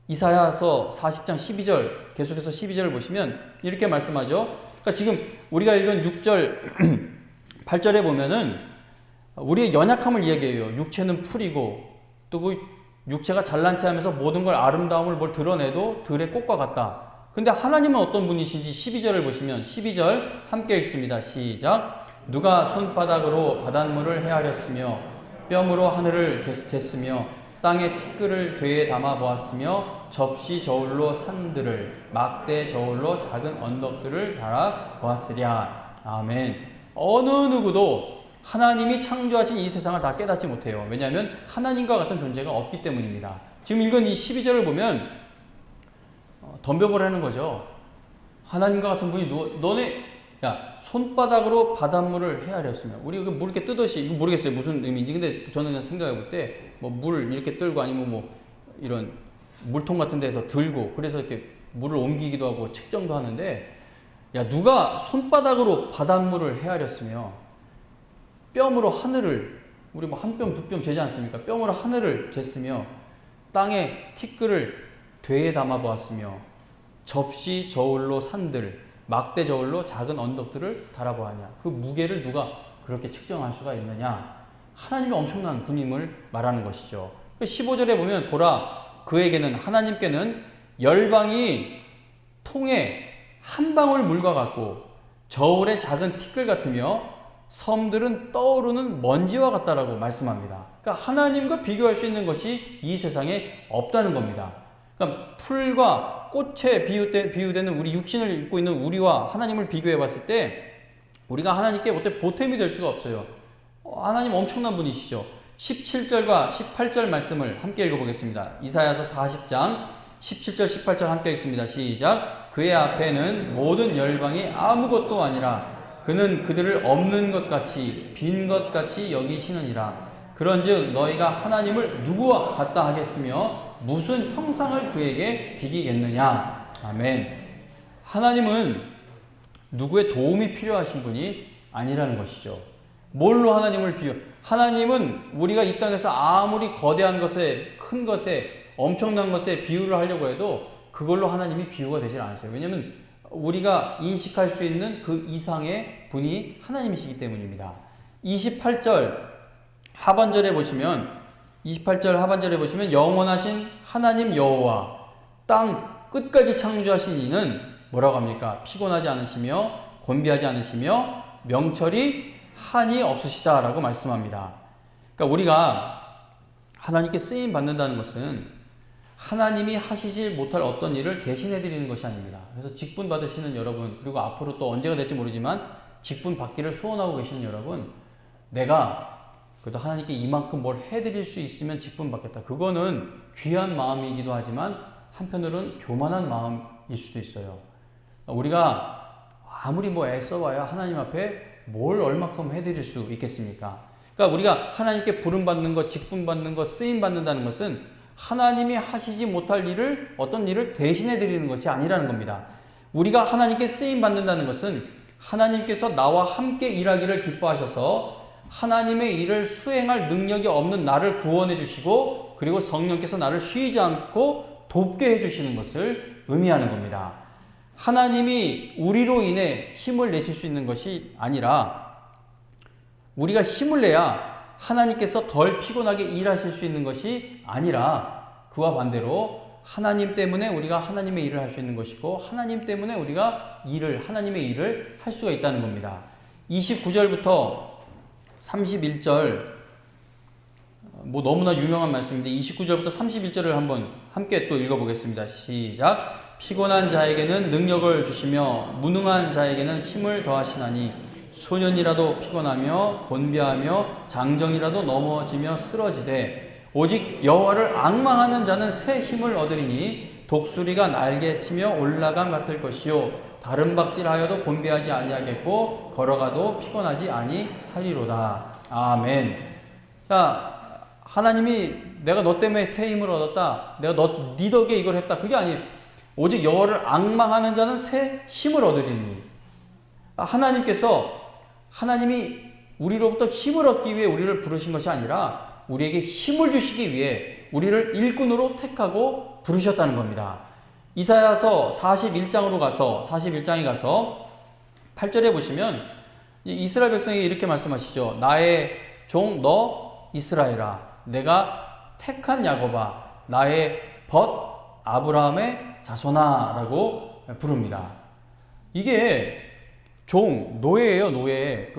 이사야서 40장 12절, 계속해서 12절을 보시면 이렇게 말씀하죠. 그러니까 지금 우리가 읽은 6절, 8절에 보면은 우리의 연약함을 이야기해요. 육체는 풀이고 또 그 육체가 잘난 체 하면서 모든 걸 아름다움을 뭘 드러내도 들의 꽃과 같다. 근데 하나님은 어떤 분이신지 12절을 보시면 12절 함께 읽습니다. 시작. 누가 손바닥으로 바닷물을 헤아렸으며 뼘으로 하늘을 쟀으며 땅에 티끌을 되에 담아 보았으며 접시 저울로 산들을 막대 저울로 작은 언덕들을 달아 보았으랴. 아멘. 어느 누구도 하나님이 창조하신 이 세상을 다 깨닫지 못해요. 왜냐하면 하나님과 같은 존재가 없기 때문입니다. 지금 읽은 이 12절을 보면 덤벼보려 하는 거죠. 하나님과 같은 분이 너네 손바닥으로 바닷물을 헤아렸으면 우리 물 이렇게 뜨듯이 이거 모르겠어요 무슨 의미인지. 근데 저는 그냥 생각해 볼 때 뭐 물 이렇게 들고 아니면 뭐 이런 물통 같은 데서 들고 그래서 이렇게 물을 옮기기도 하고 측정도 하는데 누가 손바닥으로 바닷물을 헤아렸으며 뼘으로 하늘을 우리 뭐 한 뼘 두 뼘 재지 않습니까? 뼘으로 하늘을 쟀으며 땅에 티끌을 되에 담아 보았으며 접시 저울로 산들 막대 저울로 작은 언덕들을 달아보았냐. 그 무게를 누가 그렇게 측정할 수가 있느냐. 하나님의 엄청난 분임을 말하는 것이죠. 15절에 보면 보라 그에게는 하나님께는 열방이 통에 한 방울 물과 같고 저울의 작은 티끌 같으며 섬들은 떠오르는 먼지와 같다라고 말씀합니다. 그러니까 하나님과 비교할 수 있는 것이 이 세상에 없다는 겁니다. 그러니까 풀과 꽃에 비유되는 우리 육신을 입고 있는 우리와 하나님을 비교해 봤을 때 우리가 하나님께 어떻게 보탬이 될 수가 없어요. 하나님 엄청난 분이시죠. 17절과 18절 말씀을 함께 읽어보겠습니다. 이사야서 40장 17절 18절 함께 읽습니다. 시작. 그의 앞에는 모든 열방이 아무것도 아니라 그는 그들을 없는 것 같이 빈 것 같이 여기시느니라. 그런즉 너희가 하나님을 누구와 같다 하겠으며 무슨 형상을 그에게 비기겠느냐. 아멘. 하나님은 누구의 도움이 필요하신 분이 아니라는 것이죠. 뭘로 하나님을 하나님은 우리가 이 땅에서 아무리 거대한 것에 큰 것에 엄청난 것에 비유를 하려고 해도 그걸로 하나님이 비유가 되질 않으세요. 왜냐하면 우리가 인식할 수 있는 그 이상의 분이 하나님이시기 때문입니다. 28절 하반절에 보시면 28절 하반절에 보시면 영원하신 하나님 여호와 땅 끝까지 창조하신 이는 뭐라고 합니까? 피곤하지 않으시며 곤비하지 않으시며 명철이 한이 없으시다라고 말씀합니다. 그러니까 우리가 하나님께 쓰임 받는다는 것은 하나님이 하시지 못할 어떤 일을 대신해 드리는 것이 아닙니다. 그래서 직분 받으시는 여러분, 그리고 앞으로 또 언제가 될지 모르지만 직분 받기를 소원하고 계시는 여러분, 내가 그래도 하나님께 이만큼 뭘 해드릴 수 있으면 직분 받겠다. 그거는 귀한 마음이기도 하지만 한편으로는 교만한 마음일 수도 있어요. 우리가 아무리 뭐 애써봐야 하나님 앞에 뭘 얼마큼 해드릴 수 있겠습니까? 그러니까 우리가 하나님께 부름받는 것, 직분 받는 것, 쓰임 받는다는 것은 하나님이 하시지 못할 일을 어떤 일을 대신해 드리는 것이 아니라는 겁니다. 우리가 하나님께 쓰임 받는다는 것은 하나님께서 나와 함께 일하기를 기뻐하셔서 하나님의 일을 수행할 능력이 없는 나를 구원해 주시고 그리고 성령께서 나를 쉬지 않고 돕게 해 주시는 것을 의미하는 겁니다. 하나님이 우리로 인해 힘을 내실 수 있는 것이 아니라 우리가 힘을 내야 하나님께서 덜 피곤하게 일하실 수 있는 것이 아니라 그와 반대로 하나님 때문에 우리가 하나님의 일을 할 수 있는 것이고 하나님 때문에 우리가 하나님의 일을 할 수가 있다는 겁니다. 29절부터 31절 뭐 너무나 유명한 말씀인데 29절부터 31절을 한번 함께 또 읽어보겠습니다. 시작. 피곤한 자에게는 능력을 주시며 무능한 자에게는 힘을 더하시나니 소년이라도 피곤하며 곤비하며 장정이라도 넘어지며 쓰러지되 오직 여호와를 앙망하는 자는 새 힘을 얻으리니 독수리가 날개치며 올라감 같을 것이요 다른 박질하여도 곤비하지 아니하겠고 걸어가도 피곤하지 아니하리로다. 아멘. 자, 하나님이 내가 너 때문에 새 힘을 얻었다. 내가 네 덕에 이걸 했다. 그게 아니에요. 오직 여호와를 앙망하는 자는 새 힘을 얻으리니. 하나님이 우리로부터 힘을 얻기 위해 우리를 부르신 것이 아니라 우리에게 힘을 주시기 위해 우리를 일꾼으로 택하고 부르셨다는 겁니다. 이사야서 41장에 가서 8절에 보시면 이스라엘 백성이 이렇게 말씀하시죠. 나의 종 너 이스라엘아, 내가 택한 야곱아, 나의 벗 아브라함의 자손아 라고 부릅니다. 이게 노예예요, 노예.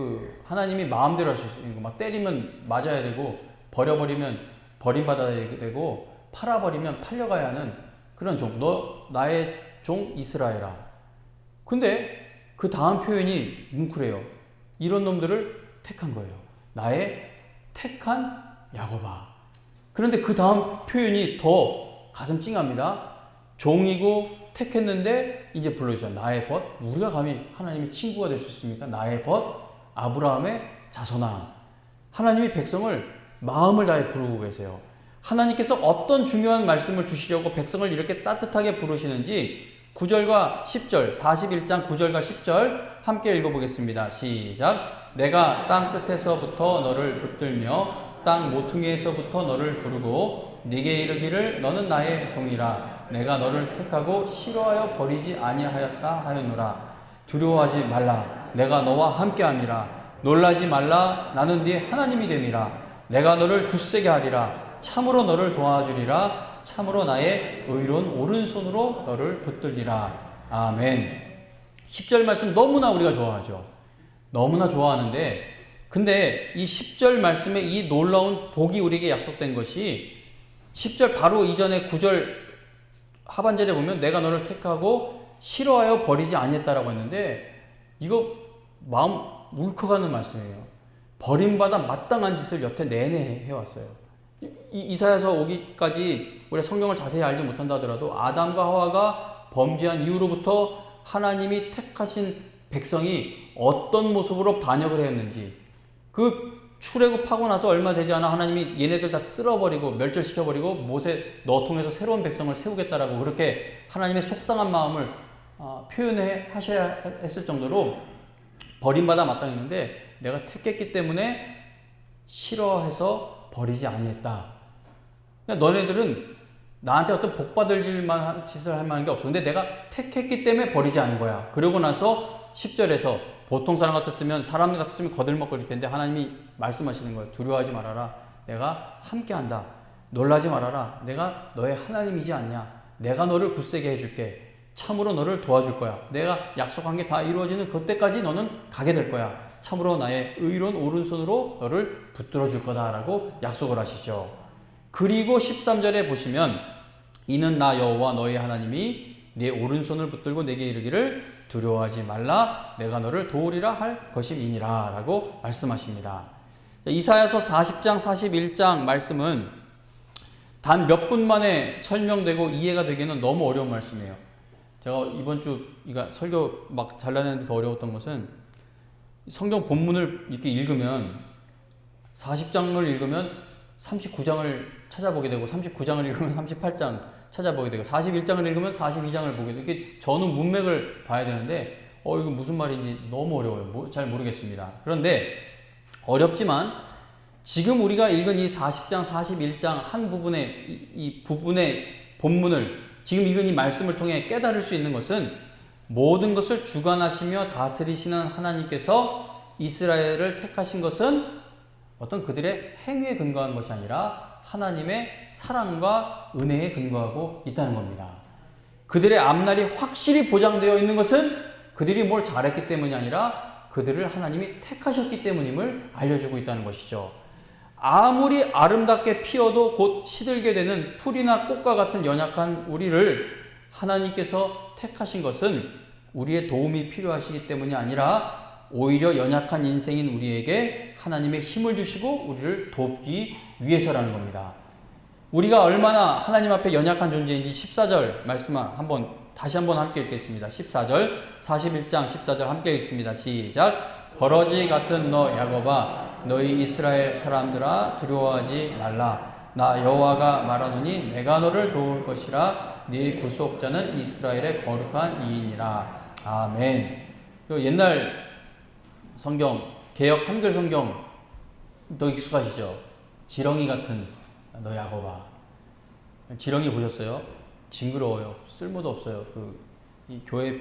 하나님이 마음대로 하실 수 있는 거. 막 때리면 맞아야 되고, 버려버리면 버림받아야 되고, 팔아버리면 팔려가야 하는 그런 종. 나의 종 이스라엘아. 근데 그 다음 표현이 뭉클해요. 이런 놈들을 택한 거예요. 나의 택한 야곱아. 그런데 그 다음 표현이 더 가슴 찡합니다. 종이고 택했는데 이제 불러주죠. 나의 벗. 우리가 감히 하나님의 친구가 될 수 있습니까? 나의 벗 아브라함의 자손아. 하나님이 백성을 마음을 다해 부르고 계세요. 하나님께서 어떤 중요한 말씀을 주시려고 백성을 이렇게 따뜻하게 부르시는지 9절과 10절, 41장 9절과 10절 함께 읽어보겠습니다. 시작. 내가 땅 끝에서부터 너를 붙들며 땅 모퉁이에서부터 너를 부르고 네게 이르기를 너는 나의 종이라. 내가 너를 택하고 싫어하여 버리지 아니하였다 하였노라. 두려워하지 말라. 내가 너와 함께함이라. 놀라지 말라. 나는 네 하나님이 됨이라. 내가 너를 굳세게 하리라. 참으로 너를 도와주리라. 참으로 나의 의로운 오른손으로 너를 붙들리라. 아멘. 10절 말씀 너무나 우리가 좋아하죠. 너무나 좋아하는데, 근데 이 10절 말씀에 이 놀라운 복이 우리에게 약속된 것이 10절 바로 이전에 9절 하반절에 보면 내가 너를 택하고 싫어하여 버리지 아니했다라고 했는데, 이거 마음 울컥하는 말씀이에요. 버림받아 마땅한 짓을 여태 내내 해왔어요. 이사야서 오기까지 우리가 성경을 자세히 알지 못한다 하더라도 아담과 하와가 범죄한 이후로부터 하나님이 택하신 백성이 어떤 모습으로 반역을 했는지, 그 출애굽하고 나서 얼마 되지 않아 하나님이 얘네들 다 쓸어버리고 멸절시켜버리고 모세 너 통해서 새로운 백성을 세우겠다라고 그렇게 하나님의 속상한 마음을 표현해 하셔야 했을 정도로 버림받아 마땅했는데, 내가 택했기 때문에 싫어해서 버리지 아니했다. 너네들은 나한테 어떤 복받을 짓을 할 만한 게 없어. 근데 내가 택했기 때문에 버리지 않은 거야. 그러고 나서 10절에서 보통 사람 같았으면 거들먹거릴 텐데 하나님이 말씀하시는 거예요. 두려워하지 말아라. 내가 함께한다. 놀라지 말아라. 내가 너의 하나님이지 않냐. 내가 너를 굳세게 해줄게. 참으로 너를 도와줄 거야. 내가 약속한 게 다 이루어지는 그때까지 너는 가게 될 거야. 참으로 나의 의로운 오른손으로 너를 붙들어 줄 거다라고 약속을 하시죠. 그리고 13절에 보시면 이는 나 여호와 너의 하나님이 네 오른손을 붙들고 내게 이르기를 두려워하지 말라. 내가 너를 도우리라 할 것임이니라 라고 말씀하십니다. 이사야서 40장 41장 말씀은 단 몇 분 만에 설명되고 이해가 되기는 너무 어려운 말씀이에요. 제가 이번 주 설교 막 잘라내는데 더 어려웠던 것은 성경 본문을 이렇게 읽으면 40장을 읽으면 39장을 찾아보게 되고 39장을 읽으면 38장 찾아보게 되고 41장을 읽으면 42장을 보게 되고 이렇게 전후 문맥을 봐야 되는데 이거 무슨 말인지 너무 어려워요. 잘 모르겠습니다. 그런데 어렵지만 지금 우리가 읽은 이 40장 41장 한 부분의 이 부분의 본문을 지금 읽은 이 말씀을 통해 깨달을 수 있는 것은 모든 것을 주관하시며 다스리시는 하나님께서 이스라엘을 택하신 것은 어떤 그들의 행위에 근거한 것이 아니라 하나님의 사랑과 은혜에 근거하고 있다는 겁니다. 그들의 앞날이 확실히 보장되어 있는 것은 그들이 뭘 잘했기 때문이 아니라 그들을 하나님이 택하셨기 때문임을 알려주고 있다는 것이죠. 아무리 아름답게 피어도 곧 시들게 되는 풀이나 꽃과 같은 연약한 우리를 하나님께서 택하신 것은 우리의 도움이 필요하시기 때문이 아니라 오히려 연약한 인생인 우리에게 하나님의 힘을 주시고 우리를 돕기 위해서라는 겁니다. 우리가 얼마나 하나님 앞에 연약한 존재인지 14절 말씀을 다시 한번 함께 읽겠습니다. 14절 41장 14절 함께 읽습니다. 시작. 버러지 같은 너 야곱아, 너희 이스라엘 사람들아 두려워하지 말라. 나 여호와가 말하노니 내가 너를 도울 것이라. 네 구속자는 이스라엘의 거룩한 이인이라. 아멘. 옛날 성경, 개역 한글 성경 더 익숙하시죠? 지렁이 같은 너 야곱아. 지렁이 보셨어요? 징그러워요. 쓸모도 없어요. 이 교회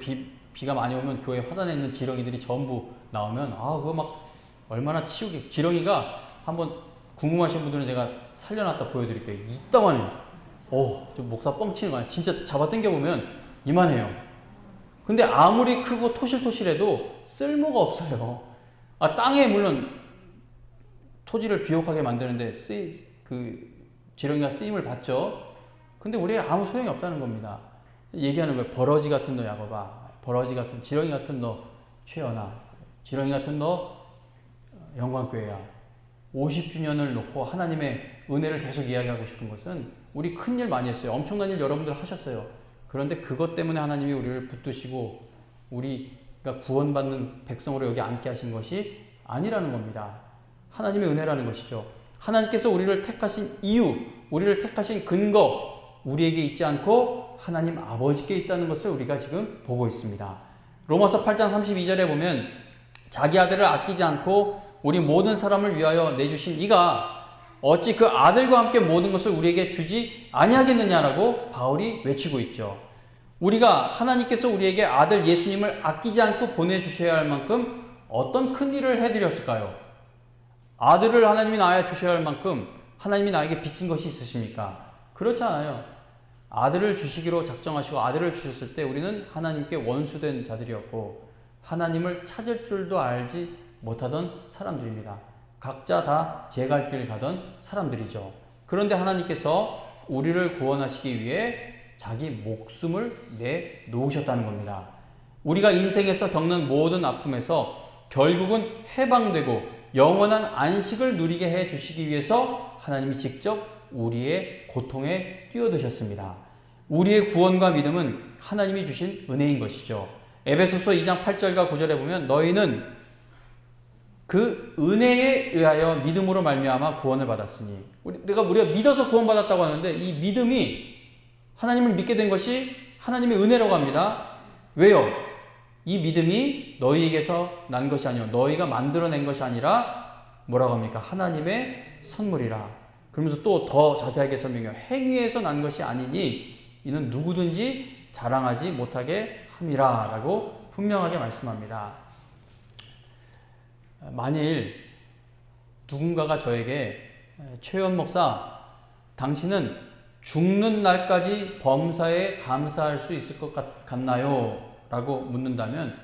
비가 많이 오면 교회 화단에 있는 지렁이들이 전부 나오면 그거 막 얼마나 치우기. 지렁이가 한번 궁금하신 분들은 제가 살려놨다 보여드릴게요. 이따만해요. 좀 목사 뻥치는 거 아니에요. 진짜 잡아 당겨보면 이만해요. 근데 아무리 크고 토실토실해도 쓸모가 없어요. 땅에 물론 토지를 비옥하게 만드는데 지렁이가 쓰임을 받죠. 근데 우리에 아무 소용이 없다는 겁니다. 얘기하는 거예요. 버러지 같은 너 야곱아, 버러지 같은, 지렁이 같은 너 최연아, 지렁이 같은 너 영광교회야. 50주년을 놓고 하나님의 은혜를 계속 이야기하고 싶은 것은 우리 큰일 많이 했어요. 엄청난 일 여러분들 하셨어요. 그런데 그것 때문에 하나님이 우리를 붙드시고 우리가 구원받는 백성으로 여기 앉게 하신 것이 아니라는 겁니다. 하나님의 은혜라는 것이죠. 하나님께서 우리를 택하신 이유, 우리를 택하신 근거, 우리에게 있지 않고 하나님 아버지께 있다는 것을 우리가 지금 보고 있습니다. 로마서 8장 32절에 보면 자기 아들을 아끼지 않고 우리 모든 사람을 위하여 내주신 이가 어찌 그 아들과 함께 모든 것을 우리에게 주지 아니하겠느냐라고 바울이 외치고 있죠. 우리가 하나님께서 우리에게 아들 예수님을 아끼지 않고 보내주셔야 할 만큼 어떤 큰 일을 해드렸을까요? 아들을 하나님이 낳아 주셔야 할 만큼 하나님이 나에게 빚진 것이 있으십니까? 그렇지 않아요. 아들을 주시기로 작정하시고 아들을 주셨을 때 우리는 하나님께 원수된 자들이었고 하나님을 찾을 줄도 알지 못하던 사람들입니다. 각자 다 제 갈 길 가던 사람들이죠. 그런데 하나님께서 우리를 구원하시기 위해 자기 목숨을 내놓으셨다는 겁니다. 우리가 인생에서 겪는 모든 아픔에서 결국은 해방되고 영원한 안식을 누리게 해 주시기 위해서 하나님이 직접 우리의 고통에 뛰어드셨습니다. 우리의 구원과 믿음은 하나님이 주신 은혜인 것이죠. 에베소서 2장 8절과 9절에 보면 너희는 그 은혜에 의하여 믿음으로 말미암아 구원을 받았으니 우리가 믿어서 구원받았다고 하는데 이 믿음이 하나님을 믿게 된 것이 하나님의 은혜라고 합니다. 왜요? 이 믿음이 너희에게서 난 것이 아니요 너희가 만들어낸 것이 아니라 뭐라고 합니까? 하나님의 선물이라. 그러면서 또 더 자세하게 설명해요. 행위에서 난 것이 아니니 이는 누구든지 자랑하지 못하게 함이라 라고 분명하게 말씀합니다. 만일 누군가가 저에게 최현 목사 당신은 죽는 날까지 범사에 감사할 수 있을 것 같나요? 라고 묻는다면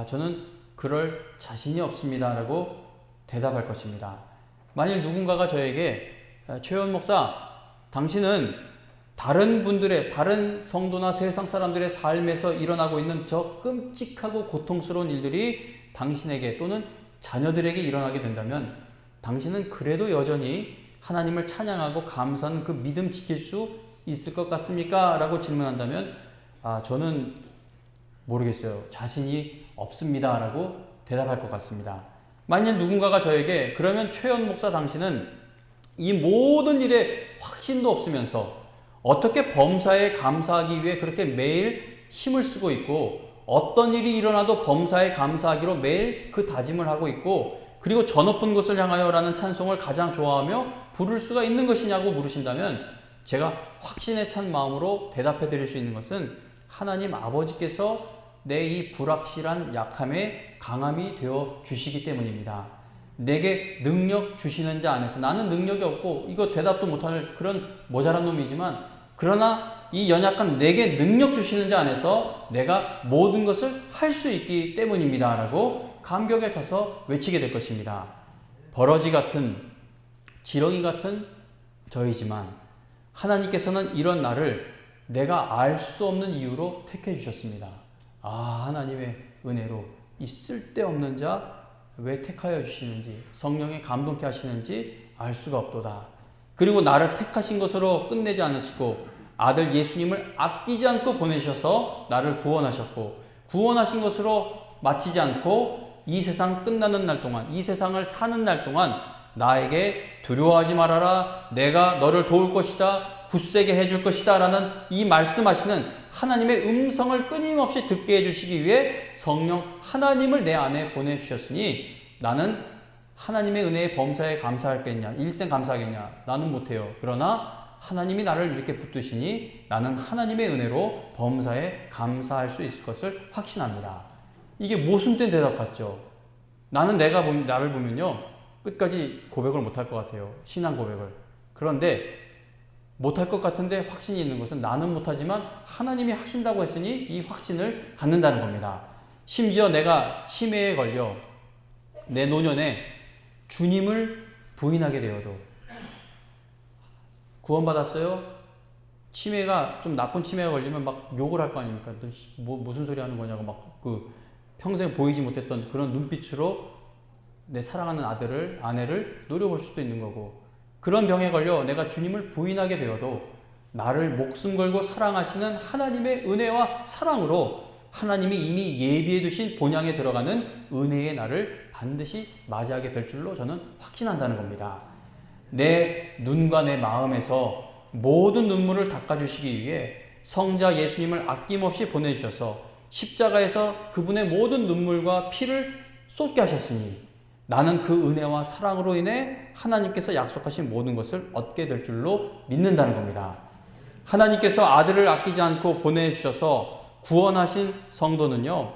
저는 그럴 자신이 없습니다 라고 대답할 것입니다. 만일 누군가가 저에게 최현 목사 당신은 다른 분들의 다른 성도나 세상 사람들의 삶에서 일어나고 있는 저 끔찍하고 고통스러운 일들이 당신에게 또는 자녀들에게 일어나게 된다면 당신은 그래도 여전히 하나님을 찬양하고 감사하는 그 믿음 지킬 수 있을 것 같습니까? 라고 질문한다면 저는 모르겠어요. 자신이 없습니다. 라고 대답할 것 같습니다. 만일 누군가가 저에게 그러면 최현 목사 당신은 이 모든 일에 확신도 없으면서 어떻게 범사에 감사하기 위해 그렇게 매일 힘을 쓰고 있고 어떤 일이 일어나도 범사에 감사하기로 매일 그 다짐을 하고 있고 그리고 저 높은 곳을 향하여 라는 찬송을 가장 좋아하며 부를 수가 있는 것이냐고 물으신다면 제가 확신에 찬 마음으로 대답해 드릴 수 있는 것은 하나님 아버지께서 내 이 불확실한 약함에 강함이 되어 주시기 때문입니다. 내게 능력 주시는 자 안에서 나는 능력이 없고 이거 대답도 못할 그런 모자란 놈이지만 그러나 이 연약한 내게 능력 주시는 자 안에서 내가 모든 것을 할 수 있기 때문입니다 라고 감격에 차서 외치게 될 것입니다. 버러지 같은 지렁이 같은 저이지만 하나님께서는 이런 나를 내가 알 수 없는 이유로 택해 주셨습니다. 하나님의 은혜로 이 쓸데없는 자 왜 택하여 주시는지 성령에 감동케 하시는지 알 수가 없도다. 그리고 나를 택하신 것으로 끝내지 않으시고 아들 예수님을 아끼지 않고 보내셔서 나를 구원하셨고 구원하신 것으로 마치지 않고 이 세상 끝나는 날 동안, 이 세상을 사는 날 동안 나에게 두려워하지 말아라, 내가 너를 도울 것이다, 굳세게 해줄 것이다 라는 이 말씀하시는 하나님의 음성을 끊임없이 듣게 해주시기 위해 성령 하나님을 내 안에 보내주셨으니 나는 하나님의 은혜의 범사에 감사하겠냐, 일생 감사하겠냐? 나는 못해요. 그러나 하나님이 나를 이렇게 붙드시니 나는 하나님의 은혜로 범사에 감사할 수 있을 것을 확신합니다. 이게 모순된 대답 같죠? 나는 나를 보면요, 끝까지 고백을 못할 것 같아요. 신앙 고백을. 그런데 못할 것 같은데 확신이 있는 것은 나는 못하지만 하나님이 하신다고 했으니 이 확신을 갖는다는 겁니다. 심지어 내가 치매에 걸려 내 노년에 주님을 부인하게 되어도, 구원받았어요? 치매가 좀 나쁜 치매가 걸리면 막 욕을 할 거 아닙니까? 너 무슨 소리 하는 거냐고 막 평생 보이지 못했던 그런 눈빛으로 내 사랑하는 아내를 노려볼 수도 있는 거고, 그런 병에 걸려 내가 주님을 부인하게 되어도 나를 목숨 걸고 사랑하시는 하나님의 은혜와 사랑으로 하나님이 이미 예비해 두신 본향에 들어가는 은혜의 날을 반드시 맞이하게 될 줄로 저는 확신한다는 겁니다. 내 눈과 내 마음에서 모든 눈물을 닦아주시기 위해 성자 예수님을 아낌없이 보내주셔서 십자가에서 그분의 모든 눈물과 피를 쏟게 하셨으니 나는 그 은혜와 사랑으로 인해 하나님께서 약속하신 모든 것을 얻게 될 줄로 믿는다는 겁니다. 하나님께서 아들을 아끼지 않고 보내주셔서 구원하신 성도는요,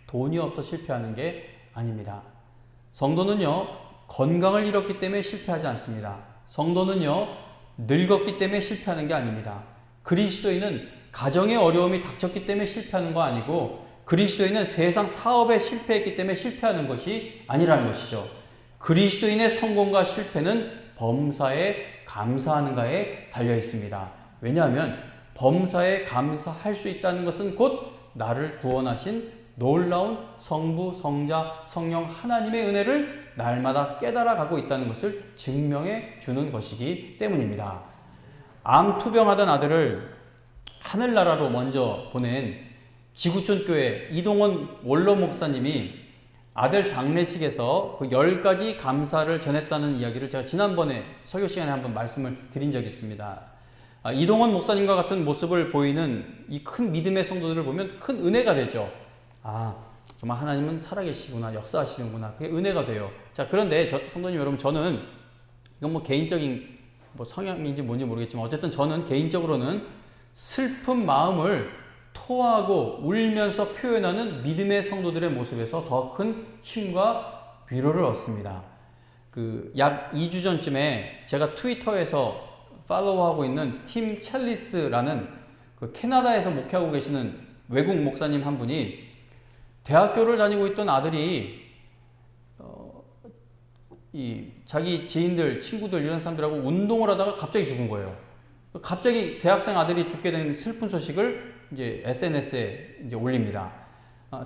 돈이 없어 실패하는 게 아닙니다. 성도는요, 건강을 잃었기 때문에 실패하지 않습니다. 성도는요, 늙었기 때문에 실패하는 게 아닙니다. 그리스도인은 가정의 어려움이 닥쳤기 때문에 실패하는 거 아니고, 그리스도인은 세상 사업에 실패했기 때문에 실패하는 것이 아니라는 것이죠. 그리스도인의 성공과 실패는 범사에 감사하는가에 달려 있습니다. 왜냐하면 범사에 감사할 수 있다는 것은 곧 나를 구원하신 놀라운 성부, 성자, 성령 하나님의 은혜를 날마다 깨달아 가고 있다는 것을 증명해 주는 것이기 때문입니다. 암 투병하던 아들을 하늘나라로 먼저 보낸 지구촌 교회 이동원 원로 목사님이 아들 장례식에서 그 10가지 감사를 전했다는 이야기를 제가 지난번에 설교 시간에 한번 말씀을 드린 적이 있습니다. 이동원 목사님과 같은 모습을 보이는 이 큰 믿음의 성도들을 보면 큰 은혜가 되죠. 정말 하나님은 살아계시구나, 역사하시는구나. 그게 은혜가 돼요. 자, 그런데 성도님 여러분, 저는 이건 개인적인 성향인지 뭔지 모르겠지만 어쨌든 저는 개인적으로는 슬픈 마음을 토하고 울면서 표현하는 믿음의 성도들의 모습에서 더 큰 힘과 위로를 얻습니다. 약 2주 전쯤에 제가 트위터에서 팔로우하고 있는 팀 첼리스라는 캐나다에서 목회하고 계시는 외국 목사님 한 분이 대학교를 다니고 있던 아들이 자기 지인들, 친구들 이런 사람들하고 운동을 하다가 갑자기 죽은 거예요. 갑자기 대학생 아들이 죽게 된 슬픈 소식을 이제 SNS에 이제 올립니다.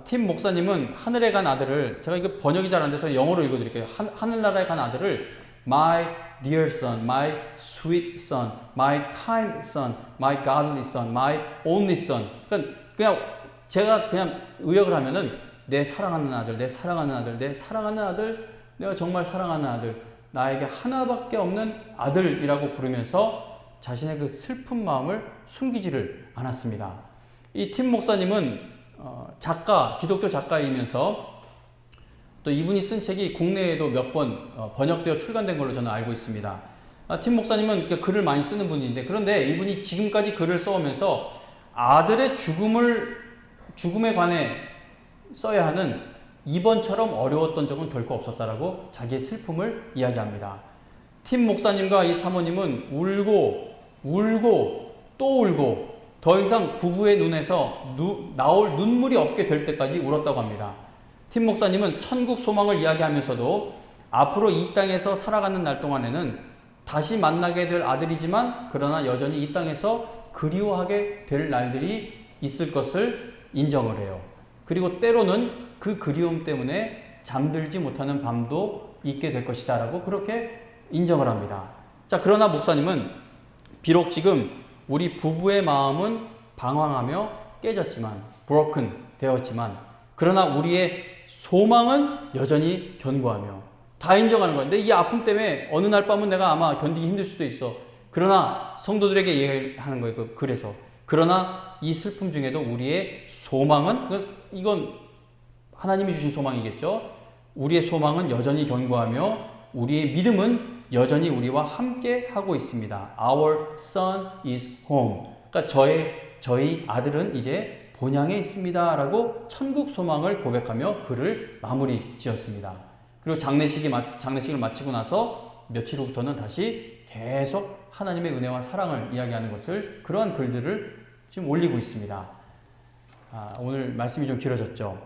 팀 목사님은 하늘에 간 아들을, 제가 이거 번역이 잘 안 돼서 영어로 읽어드릴게요. 하늘나라에 간 아들을 My dear son, my sweet son, my kind son, my godly son, my only son. 그냥 제가 그냥 의역을 하면은 내 사랑하는 아들, 내 사랑하는 아들, 내 사랑하는 아들, 내가 정말 사랑하는 아들, 나에게 하나밖에 없는 아들이라고 부르면서 자신의 그 슬픈 마음을 숨기지를 않았습니다. 이 팀 목사님은 기독교 작가이면서 또 이분이 쓴 책이 국내에도 몇 번 번역되어 출간된 걸로 저는 알고 있습니다. 팀 목사님은 글을 많이 쓰는 분인데, 그런데 이분이 지금까지 글을 써오면서 아들의 죽음에 관해 써야 하는 이번처럼 어려웠던 적은 결코 없었다라고 자기의 슬픔을 이야기합니다. 팀 목사님과 이 사모님은 울고 또 울고 더 이상 부부의 눈에서 나올 눈물이 없게 될 때까지 울었다고 합니다. 팀 목사님은 천국 소망을 이야기하면서도 앞으로 이 땅에서 살아가는 날 동안에는 다시 만나게 될 아들이지만 그러나 여전히 이 땅에서 그리워하게 될 날들이 있을 것을 인정을 해요. 그리고 때로는 그 그리움 때문에 잠들지 못하는 밤도 있게 될 것이다 라고 그렇게 인정을 합니다. 자, 그러나 목사님은 비록 지금 우리 부부의 마음은 방황하며 깨졌지만, broken 되었지만, 그러나 우리의 소망은 여전히 견고하며 다 인정하는 거야. 근데 이 아픔 때문에 어느 날 밤은 내가 아마 견디기 힘들 수도 있어. 그러나 성도들에게 얘기하는 거예요. 그래서 그러나 이 슬픔 중에도 우리의 소망은, 이건 하나님이 주신 소망이겠죠. 우리의 소망은 여전히 견고하며 우리의 믿음은 여전히 우리와 함께 하고 있습니다. Our son is home. 그러니까 저희 아들은 이제 본향에 있습니다 라고 천국 소망을 고백하며 글을 마무리 지었습니다. 그리고 장례식을 마치고 나서 며칠 후부터는 다시 계속 하나님의 은혜와 사랑을 이야기하는 것을, 그러한 글들을 지금 올리고 있습니다. 오늘 말씀이 좀 길어졌죠.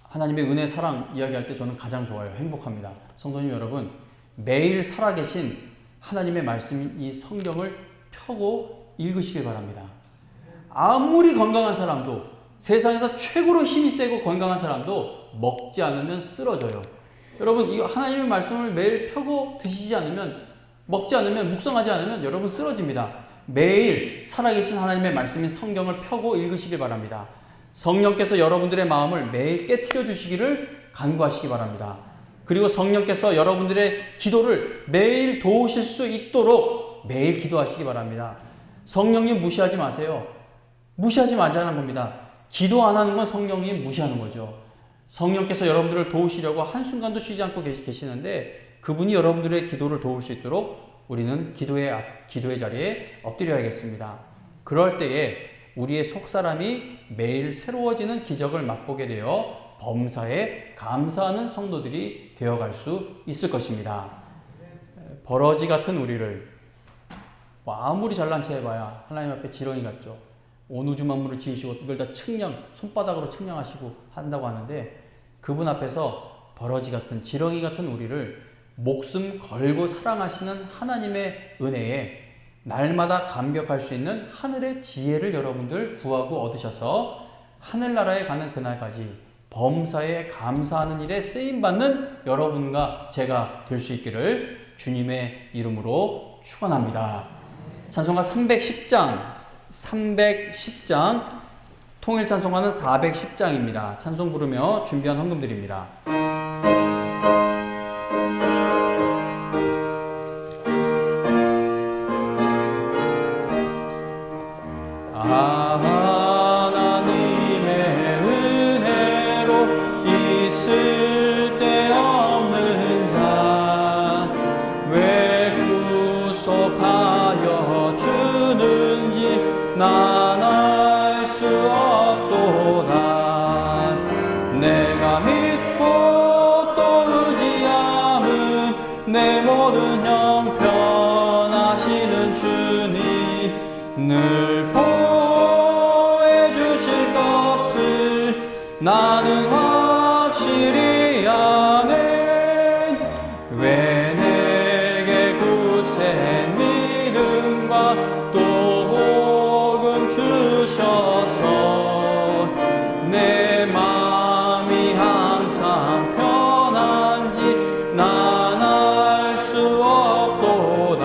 하나님의 은혜, 사랑 이야기할 때 저는 가장 좋아요. 행복합니다. 성도님 여러분, 매일 살아계신 하나님의 말씀, 이 성경을 펴고 읽으시길 바랍니다. 아무리 건강한 사람도, 세상에서 최고로 힘이 세고 건강한 사람도 먹지 않으면 쓰러져요. 여러분, 이 하나님의 말씀을 매일 펴고 드시지 않으면, 먹지 않으면, 묵상하지 않으면 여러분 쓰러집니다. 매일 살아계신 하나님의 말씀인 성경을 펴고 읽으시길 바랍니다. 성령께서 여러분들의 마음을 매일 깨트려 주시기를 간구하시기 바랍니다. 그리고 성령께서 여러분들의 기도를 매일 도우실 수 있도록 매일 기도하시기 바랍니다. 성령님 무시하지 마세요. 무시하지 말자는 겁니다. 기도 안 하는 건 성령님 무시하는 거죠. 성령께서 여러분들을 도우시려고 한순간도 쉬지 않고 계시는데, 그분이 여러분들의 기도를 도울 수 있도록 우리는 기도의 자리에 엎드려야겠습니다. 그럴 때에 우리의 속사람이 매일 새로워지는 기적을 맛보게 되어 범사에 감사하는 성도들이 되어갈 수 있을 것입니다. 버러지 같은 우리를 아무리 잘난 체 해봐야 하나님 앞에 지렁이 같죠. 온 우주 만물을 지으시고 이걸 다 손바닥으로 측량하시고 한다고 하는데, 그분 앞에서 버러지 같은, 지렁이 같은 우리를 목숨 걸고 사랑하시는 하나님의 은혜에 날마다 감격할 수 있는 하늘의 지혜를 여러분들 구하고 얻으셔서 하늘나라에 가는 그날까지 범사에 감사하는 일에 쓰임받는 여러분과 제가 될 수 있기를 주님의 이름으로 축원합니다. 찬송가 310장, 통일 찬송가는 410장입니다. 찬송 부르며 준비한 헌금드립니다. 난 알 수 없도다. 내가 믿고 또 의지함은 내 모든 형편하시는 주님 늘 보호해주실 것을 나는 확실히 아네. 왜 내게 굳센 믿음과 또 복음 주셔서 내 마음이 항상 편한지 난 알 수 없도다.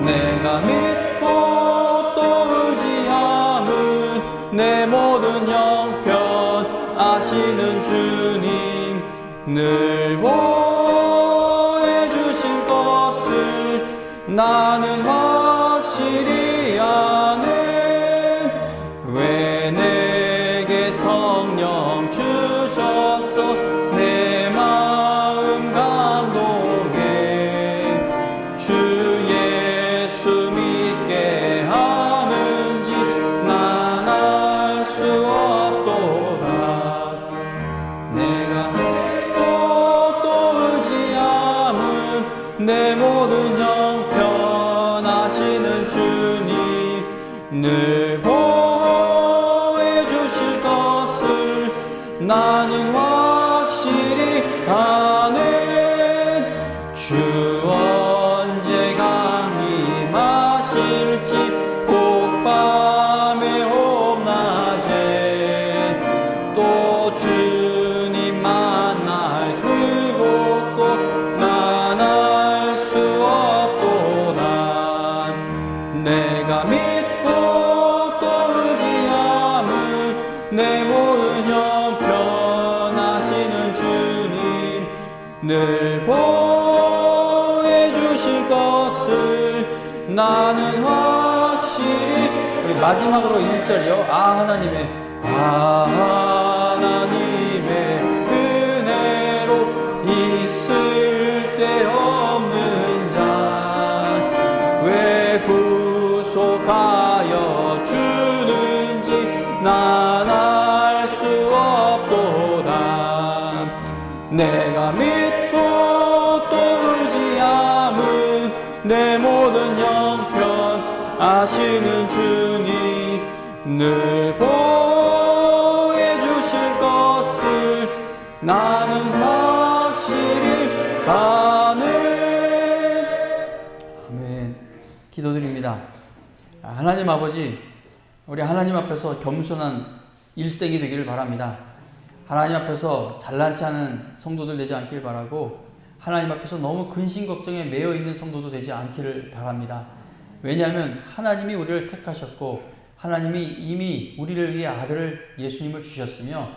내가 믿고 또 의지함은 내 모든 형편 아시는 주님 늘 보호해 주실 것을 나는 확실히 아네. 왜 내게 성령 주셔서 내 마음 감동해 주 예수 믿게 하는지 난 알 수 없도다. 내가 또 의지함은 내 모든 형편 아시는 주님 늘 보호해 주실 것을 나는 확실히 아네. 주 언제 강림하실지 꼭밤에 홈낮에 또 주님 만날 그곳도 난 알 수 없도다. 내가 믿고 또 나는 확실히 우리 마지막으로 1절이요. 하나님의 은혜로 있을 데 없는 자 왜 구속하여 주는지 난 알 수 없도다. 내가 믿고 또 의지함은 내 모든 형편 아시는 주님 늘 보여주실 것을 나는 확실히 아네. 아멘. 기도드립니다. 하나님 아버지, 우리 하나님 앞에서 겸손한 일생이 되기를 바랍니다. 하나님 앞에서 잘난치 않은 성도들 되지 않길 바라고, 하나님 앞에서 너무 근심 걱정에 매여 있는 성도도 되지 않기를 바랍니다. 왜냐하면 하나님이 우리를 택하셨고 하나님이 이미 우리를 위해 아들을 예수님을 주셨으며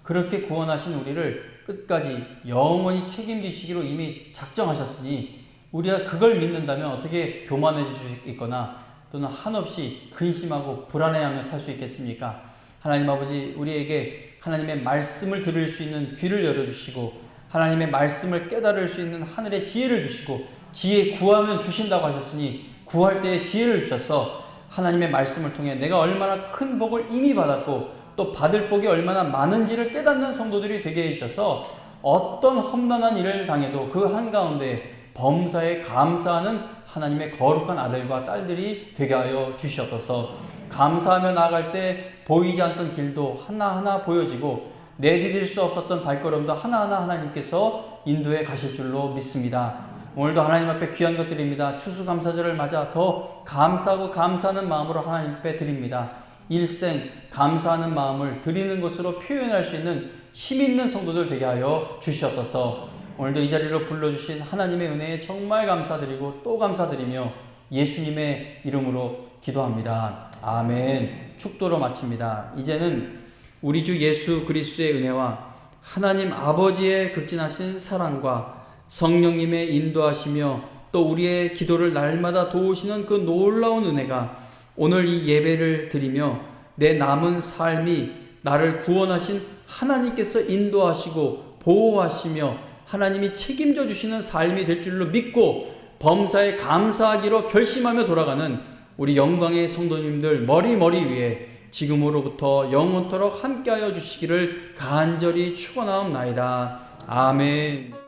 그렇게 구원하신 우리를 끝까지 영원히 책임지시기로 이미 작정하셨으니 우리가 그걸 믿는다면 어떻게 교만해질 수 있거나 또는 한없이 근심하고 불안해하며 살 수 있겠습니까? 하나님 아버지, 우리에게 하나님의 말씀을 들을 수 있는 귀를 열어주시고 하나님의 말씀을 깨달을 수 있는 하늘의 지혜를 주시고 지혜 구하면 주신다고 하셨으니 구할 때에 지혜를 주셔서 하나님의 말씀을 통해 내가 얼마나 큰 복을 이미 받았고 또 받을 복이 얼마나 많은지를 깨닫는 성도들이 되게 해주셔서 어떤 험난한 일을 당해도 그 한가운데 범사에 감사하는 하나님의 거룩한 아들과 딸들이 되게 하여 주시옵소서. 감사하며 나아갈 때 보이지 않던 길도 하나하나 보여지고 내디딜 수 없었던 발걸음도 하나하나 하나님께서 인도해 가실 줄로 믿습니다. 오늘도 하나님 앞에 귀한 것 드립니다. 추수감사절을 맞아 더 감사하고 감사하는 마음으로 하나님 앞에 드립니다. 일생 감사하는 마음을 드리는 것으로 표현할 수 있는 힘 있는 성도들 되게 하여 주시옵소서. 오늘도 이 자리로 불러주신 하나님의 은혜에 정말 감사드리고 또 감사드리며 예수님의 이름으로 기도합니다. 아멘. 축도로 마칩니다. 이제는 우리 주 예수 그리스도의 은혜와 하나님 아버지의 극진하신 사랑과 성령님의 인도하시며 또 우리의 기도를 날마다 도우시는 그 놀라운 은혜가 오늘 이 예배를 드리며 내 남은 삶이 나를 구원하신 하나님께서 인도하시고 보호하시며 하나님이 책임져 주시는 삶이 될 줄로 믿고 범사에 감사하기로 결심하며 돌아가는 우리 영광의 성도님들 머리 위에 지금으로부터 영원토록 함께하여 주시기를 간절히 축원하옵나이다. 아멘.